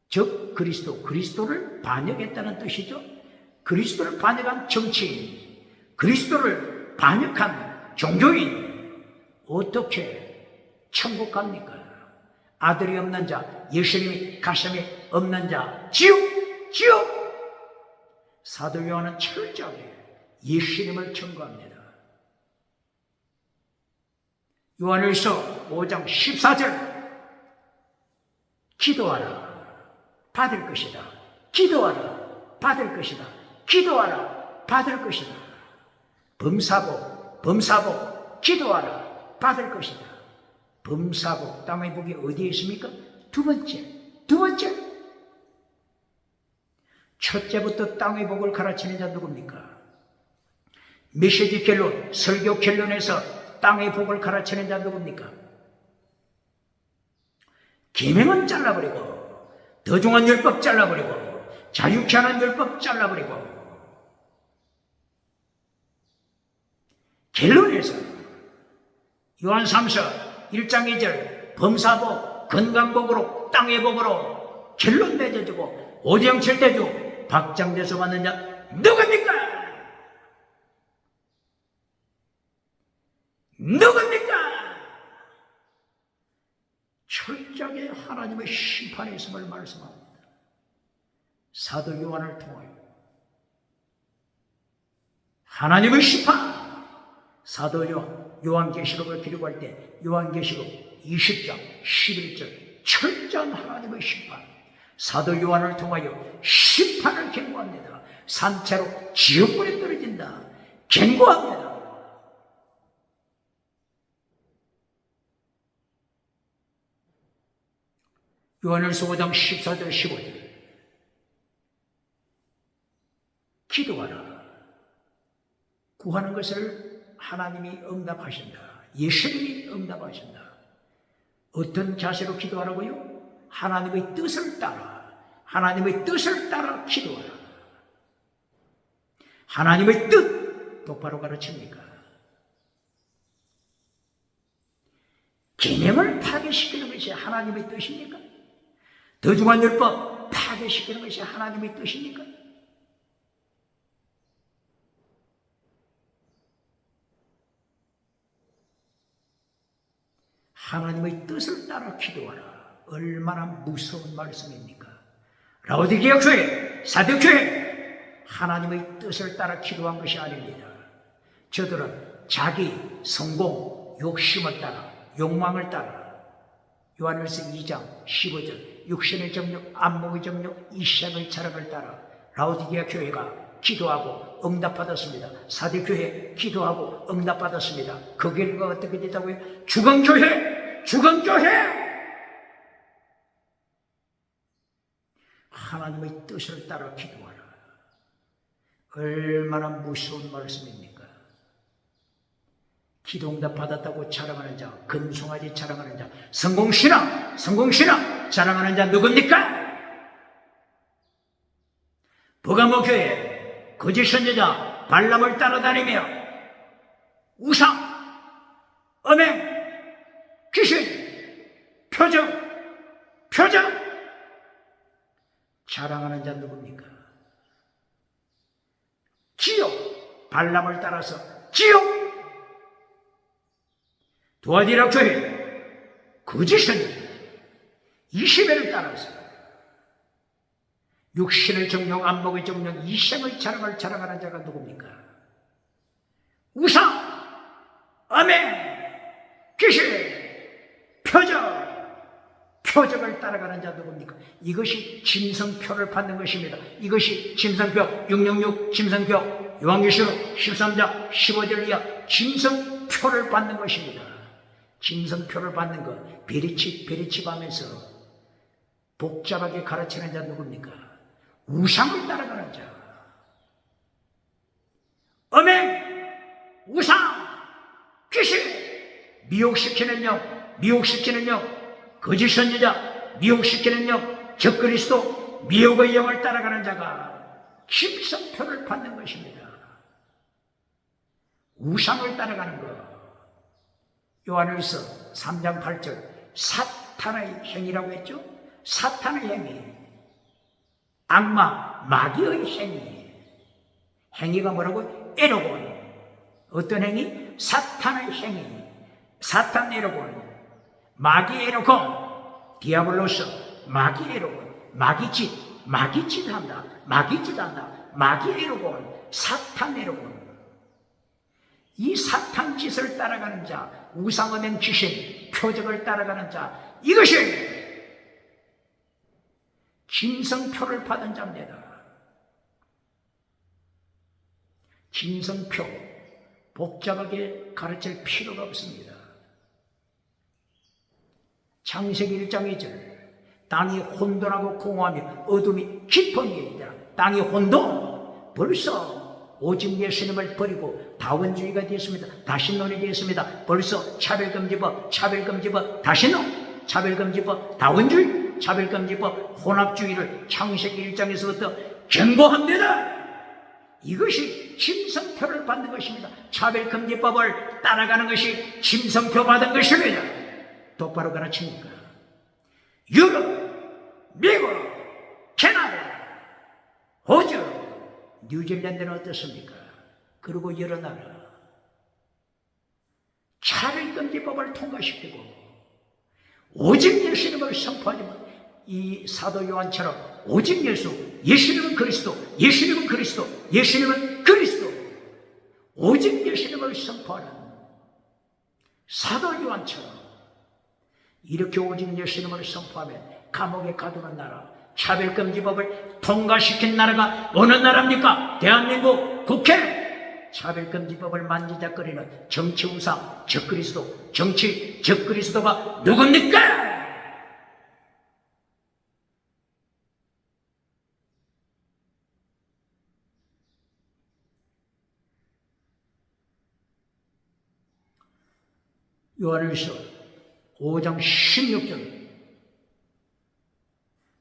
적그리스도 그리스도를 반역했다는 뜻이죠. 그리스도를 반역한 정치인 그리스도를 반역한 종교인 어떻게 천국 갑니까? 아들이 없는 자 예수님이 가슴에 없는 자 지옥 사도 요한은 철저하게 예수님을 청구합니다. 요한일서 5장 14절 기도하라 받을 것이다. 기도하라 받을 것이다. 기도하라 받을 것이다. 범사복 기도하라 받을 것이다. 범사복 땅의 복이 어디에 있습니까? 두 번째 첫째부터 땅의 복을 가르치는 자 누굽니까? 메시지 결론, 설교 결론에서 땅의 복을 가르치는 자 누굽니까? 계명은 잘라버리고 더중한 율법 잘라버리고 자유케 하는 율법 잘라버리고 결론에서 요한 3서 1장 2절 범사복 건강복으로 땅의 복으로 결론 맺어주고 오정 칠대주 박장대소 받는 자 누굽니까? 철저하게 하나님의 심판에 있음을 말씀합니다. 사도 요한을 통하여 하나님의 심판 사도 요한계시록을 기록할 때 요한계시록 20장 11절 철저한 하나님의 심판 사도 요한을 통하여 심판을 경고합니다. 산채로 지옥불에 떨어진다. 경고합니다. 요한일서 5장 14절 15절 기도하라. 구하는 것을 하나님이 응답하신다. 예수님이 응답하신다. 어떤 자세로 기도하라고요? 하나님의 뜻을 따라, 하나님의 뜻을 따라 기도하라. 하나님의 뜻 똑바로 가르칩니까? 개념을 파괴시키는 것이 하나님의 뜻입니까? 더중한 율법 파괴시키는 것이 하나님의 뜻입니까? 하나님의 뜻을 따라 기도하라. 얼마나 무서운 말씀입니까? 라오디게아 교회, 사도 교회, 하나님의 뜻을 따라 기도한 것이 아닙니다. 저들은 자기 성공, 욕심을 따라, 욕망을 따라, 요한일서 2장 15절, 육신의 정욕, 안목의 정욕, 이 세상의 자랑을 따라 라오디게아 교회가 기도하고 응답받았습니다. 사도교회 기도하고 응답받았습니다. 그 결과가 어떻게 됐다고요? 주건교회, 주건교회! 하나님의 뜻을 따라 기도하라. 얼마나 무서운 말씀입니까? 기도 응답 받았다고 자랑하는 자, 근성하지 자랑하는 자, 성공신앙, 성공신앙 자랑하는 자 누굽니까? 버가모 교회 거짓 선지자 발람을 따라다니며 우상, 음행, 귀신, 표정 자랑하는 자 누굽니까? 지옥, 발람을 따라서 지옥. 도아디라 교회 거짓 선지자 이시벨을 따라서 육신의 정욕, 안목의 정욕, 이생의 자랑을 자랑하는 자가 누굽니까? 우상, 음행, 귀신, 표적을 따라가는 자 누굽니까? 이것이 짐승표를 받는 것입니다. 이것이 짐승표 666 짐승표 요한계시록 13장 15절 이하 짐승표를 받는 것입니다. 짐승표를 받는 것 베리칩하면서 복잡하게 가르치는 자 누굽니까? 우상을 따라가는 자, 음행, 우상, 귀신, 미혹시키는 영, 거짓 선지자, 미혹시키는 영, 적그리스도, 미혹의 영을 따라가는 자가 짐승표를 받는 것입니다. 우상을 따라가는 것. 요한일서 3장 8절 사탄의 행위라고 했죠? 사탄의 행위, 악마, 마귀의 행위가 뭐라고? 에로곤. 어떤 행위? 사탄의 행위, 사탄 에로곤, 마귀 에로곤, 디아블로스, 마귀 에로곤, 마귀짓 한다, 마귀 에로곤, 사탄 에로곤. 이 사탄 짓을 따라가는 자, 우상음행 귀신, 표적을 따라가는 자, 이것이 짐승표를 받은 자입니다. 짐승표 복잡하게 가르칠 필요가 없습니다. 창세기 1장 2절 땅이 혼돈하고 공허하며 어둠이 깊은 게 있더라. 땅이 혼돈, 벌써 오직 예수님을 버리고 다원주의가 되었습니다. 다신론이 되었습니다. 벌써 차별금지법, 다신론, 차별금지법, 다원주의, 차별금지법, 혼합주의를 창세기 1장에서부터 경고합니다. 이것이 짐승표를 받는 것입니다. 차별금지법을 따라가는 것이 짐승표 받은 것입니다. 똑바로 가르칩니까? 유럽, 미국, 캐나다, 호주, 뉴질랜드는 어떻습니까? 그리고 여러 나라 차별금지법을 통과시키고 오직 예수님을 선포하지만 이 사도 요한처럼 오직 예수님은 그리스도, 예수님은 그리스도, 오직 예수님을 선포하는 사도 요한처럼 이렇게 오직 예수님을 선포하면 감옥에 가두는 나라, 차별금지법을 통과시킨 나라가 어느 나라입니까? 대한민국 국회, 차별금지법을 만지작거리는 정치우상 적그리스도, 정치 적그리스도가 누굽니까? 요한일서 5장 16절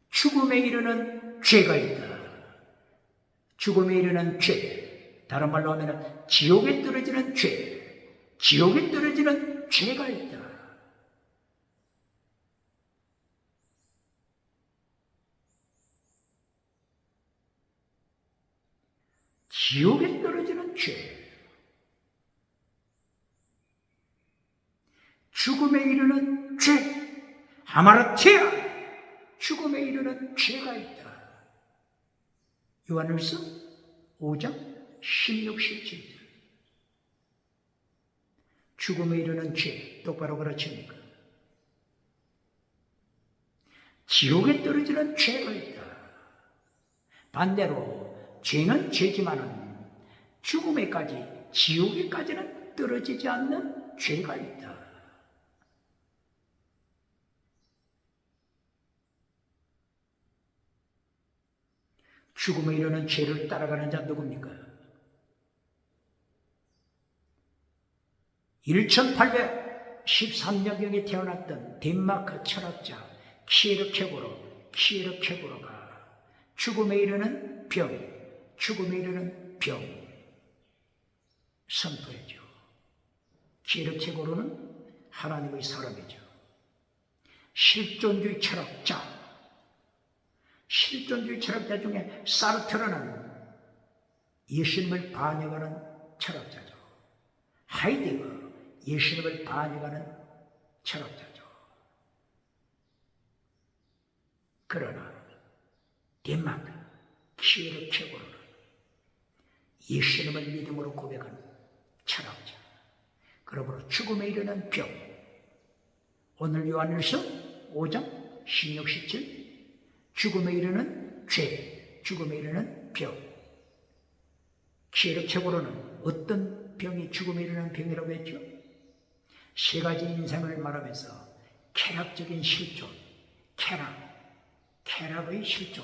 죽음에 이르는 죄가 있다. 죽음에 이르는 죄, 다른 말로 하면 지옥에 떨어지는 죄, 지옥에 떨어지는 죄가 있다. 지옥에 떨어지는 죄, 죽음에 이르는 죄, 하마르티아, 죽음에 이르는 죄가 있다. 요한일서 5장 16, 17절. 죽음에 이르는 죄, 똑바로 가르칩니까? 지옥에 떨어지는 죄가 있다. 반대로 죄는 죄지만은 죽음에까지, 지옥에까지는 떨어지지 않는 죄가 있다. 죽음에 이르는 죄를 따라가는 자 누굽니까? 1813년경에 태어났던 덴마크 철학자 키에르케고르가 죽음에 이르는 병, 죽음에 이르는 병 선포했죠. 키에르케고르는 하나님의 사람이죠. 실존주의 철학자 중에 사르트르는 예수님을 반역하는 철학자죠. 하이데거, 예수님을 반역하는 철학자죠. 그러나 덴마크 키에르케고르는 예수님을 믿음으로 고백하는 철학자. 그러므로 죽음에 이르는 병, 오늘 요한일서 5장 16, 17 죽음에 이르는 죄, 죽음에 이르는 병. 키에르케고르는 어떤 병이 죽음에 이르는 병이라고 했죠? 세 가지 인생을 말하면서 쾌락적인 실존, 쾌락의 실존,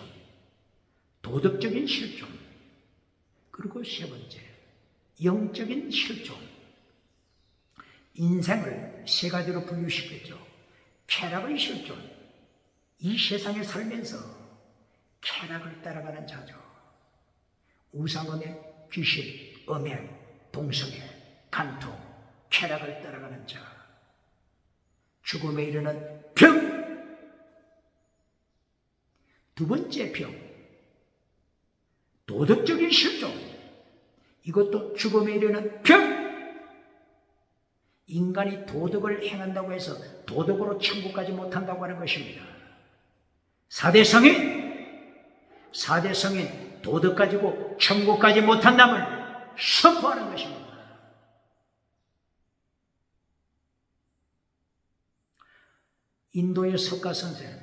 도덕적인 실존, 그리고 세 번째, 영적인 실존. 인생을 세 가지로 분류시켰죠. 쾌락의 실존, 이 세상에 살면서 쾌락을 따라가는 자죠. 우상원의 귀신, 음행, 동성애, 간통, 쾌락을 따라가는 자. 죽음에 이르는 병. 두 번째 병, 도덕적인 실존. 이것도 죽음에 이르는 병. 인간이 도덕을 행한다고 해서 도덕으로 천국까지 못한다고 하는 것입니다. 4대 성인 도덕 가지고 천국까지 못한다면 선포하는 것입니다. 인도의 석가 선생,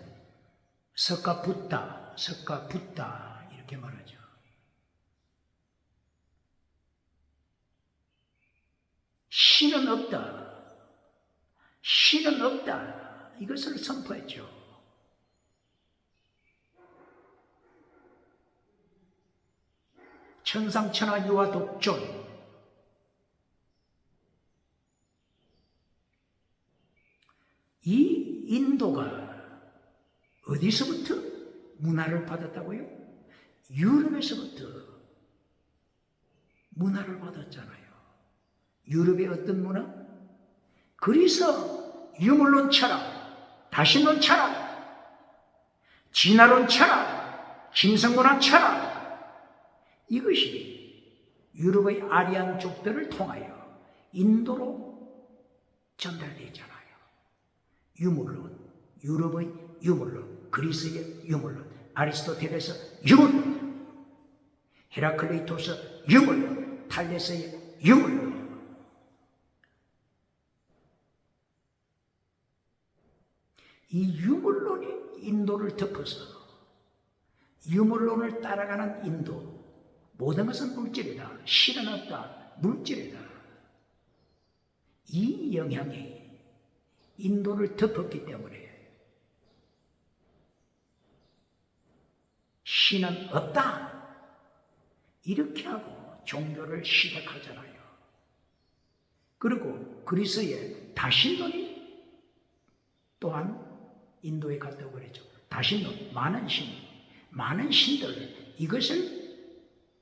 석가 붓다 이렇게 말하죠. 신은 없다. 이것을 선포했죠. 천상천하 유아 독존. 이 인도가 어디서부터 문화를 받았다고요? 유럽에서부터 문화를 받았잖아요. 유럽의 어떤 문화? 그리서 유물론 철학, 다신론 철학, 진화론 철학, 신성문화 철학, 이것이 유럽의 아리안족들을 통하여 인도로 전달되잖아요. 유물론, 유럽의 유물론, 그리스의 유물론, 아리스토텔레스 유물론, 헤라클레이토스 유물론, 탈레스의 유물론. 이 유물론이 인도를 덮어서 유물론을 따라가는 인도. 모든 것은 물질이다. 신은 없다. 물질이다. 이 영향이 인도를 덮었기 때문에 신은 없다. 이렇게 하고 종교를 시작하잖아요. 그리고 그리스의 다신론이 또한 인도에 갔다고 그랬죠. 다신론, 많은 신들, 이것을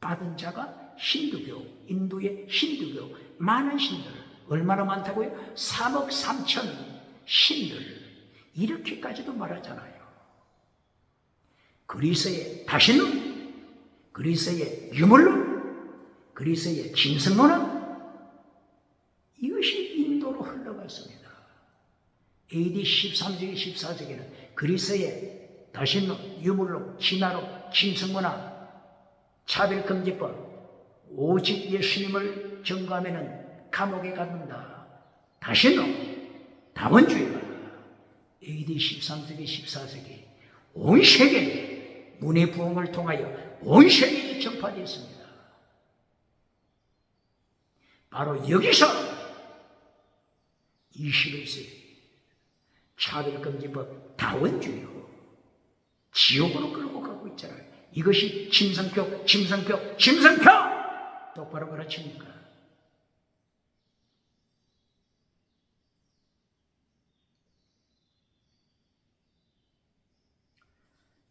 받은 자가 힌두교, 인도의 힌두교, 많은 신들, 얼마나 많다고요? 3억 3천 신들, 이렇게까지도 말하잖아요. 그리스의 다신론, 그리스의 유물론, 그리스의 짐승문화, 이것이 인도로 흘러갔습니다. AD 13세기, 14세기는 그리스의 다신론, 유물론, 진화론, 짐승문화, 차별금지법, 오직 예수님을 전가하면 감옥에 갖는다. 다신론, 다원주의가 AD 13세기, 14세기 온 세계에 문의 부흥을 통하여 온 세계에 전파되었습니다. 바로 여기서 21세기 차별금지법 다원주의로 지옥으로 끌고 가고 있잖아요. 이것이 침성표 똑바로 가르칩니까?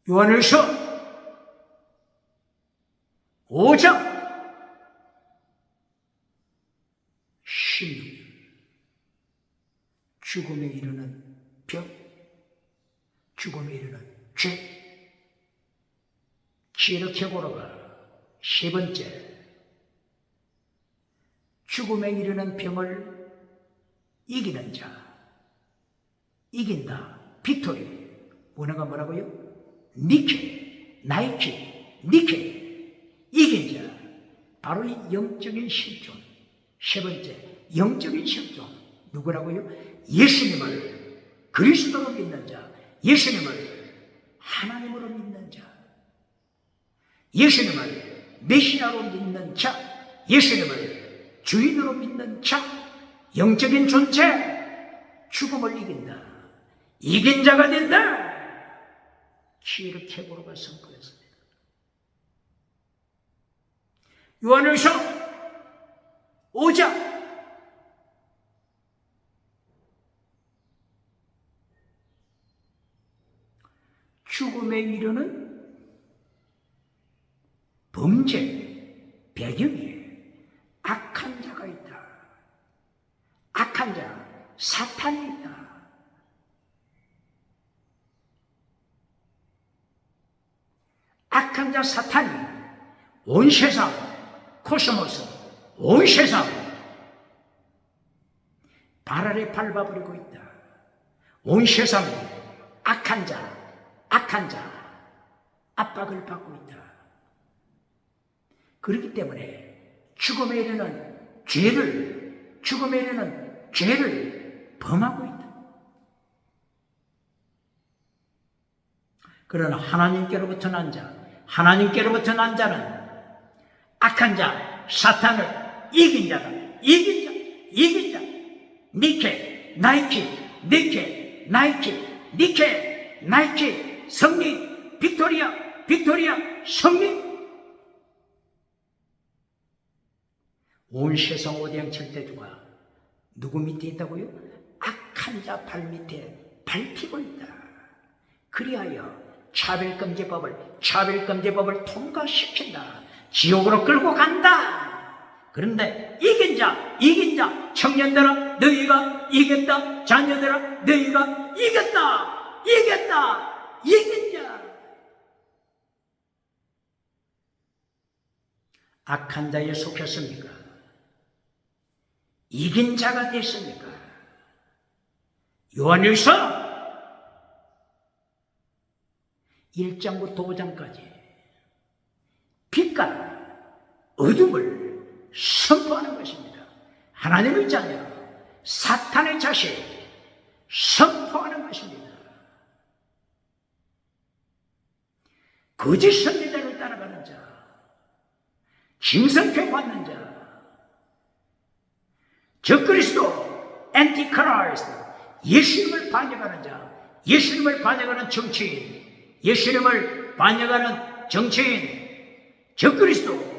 요한일서 5장 16절 죽음에 이르는 병, 죽음에 이르는 죄, 지혜롭게고로가 세 번째, 죽음에 이르는 병을 이기는 자, 이긴다, 빅토리. 뭐라고요? 니케, 이긴 자, 바로 이 영적인 실존. 세 번째, 영적인 실존. 누구라고요? 예수님을 그리스도로 믿는 자, 예수님을 하나님으로 믿는 자, 예수님을 메시아로 믿는 자, 예수님을 주인으로 믿는 자, 영적인 존재, 죽음을 이긴다, 이긴 자가 된다. 지혜를 캐고로가 선포했습니다. 요한일서 5장 죽음에 이르는 범죄 배경에 악한 자가 있다. 악한 자, 사탄이 있다. 악한 자 사탄이 온 세상, 코스모스, 온 세상 발 아래 밟아버리고 있다. 온 세상이 악한 자, 압박을 받고 있다. 그렇기 때문에 죽음에 이르는 죄를 범하고 있다. 그러나 하나님께로부터 난 자는 악한 자, 사탄을 이긴 자다. 이긴 자. 니케, 나이키, 승리, 빅토리아, 승리. 온 세상 오대양 절대주가 누구 밑에 있다고요? 악한 자 발 밑에 밟히고 있다. 그리하여 차별금지법을 통과시킨다. 지옥으로 끌고 간다. 그런데 이긴 자, 청년들아 너희가 이겼다. 자녀들아 너희가 이겼다. 이긴 자. 악한 자에 속했습니까? 이긴 자가 됐습니까? 요한일서 1장부터 5장까지 빛과 어둠을 선포하는 것입니다. 하나님의 자녀, 사탄의 자식 선포하는 것입니다. 거짓 선지자를 따라가는 자, 짐승표 받는 자, antichrist, 예수님을 반역하는 자, 예수님을 반역하는 정치인, 예수님을 반역하는 정치인, 적그리스도,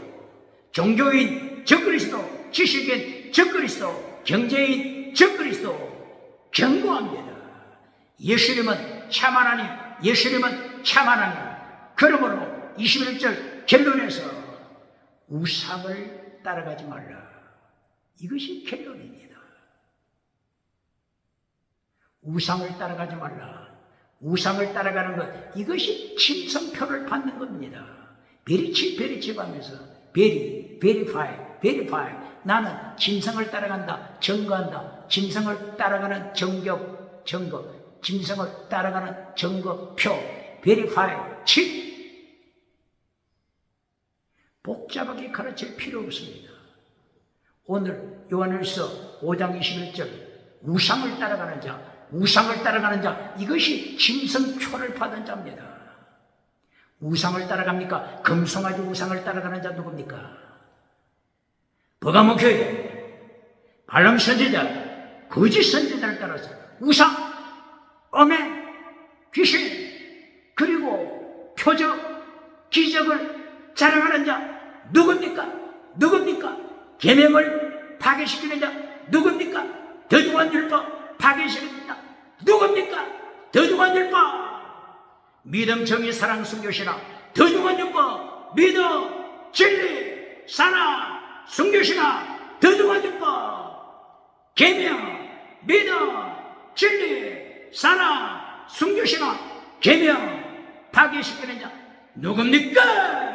종교인 적그리스도, 지식인 적그리스도, 경제인 적그리스도 경고합니다. 예수님은 참 하나님, 예수님은 참 하나님. 그러므로 21절 결론에서 우상을 따라가지 말라. 이것이 결론입니다. 우상을 따라가지 말라. 우상을 따라가는 것, 이것이 침성표를 받는 겁니다. 베리치 하면서 verify. 나는 짐승을 따라간다, 증거한다. 짐승을 따라가는 증거, 짐승을 따라가는 증거표, verify, 복잡하게 가르칠 필요 없습니다. 오늘 요한일서 5장 21절 우상을 따라가는 자, 이것이 짐승표를 받은 자입니다. 우상을 따라갑니까? 금송아지 우상을 따라가는 자 누굽니까? 버가모교회, 발람 선지자, 거짓 선지자를 따라서 우상, 어멘, 귀신, 그리고 표적, 기적을 자랑하는 자 누굽니까? 계명을 파괴시키는 자 누굽니까? 더중한 율법 파괴시키는 자 누굽니까? 더중한 율법, 믿음, 정의, 사랑, 순교신앙, 더중한 율법, 믿음, 진리, 사랑, 순교신앙, 더중한 율법, 계명, 믿음, 진리, 사랑, 순교신앙, 계명 파괴시키는 자 누굽니까?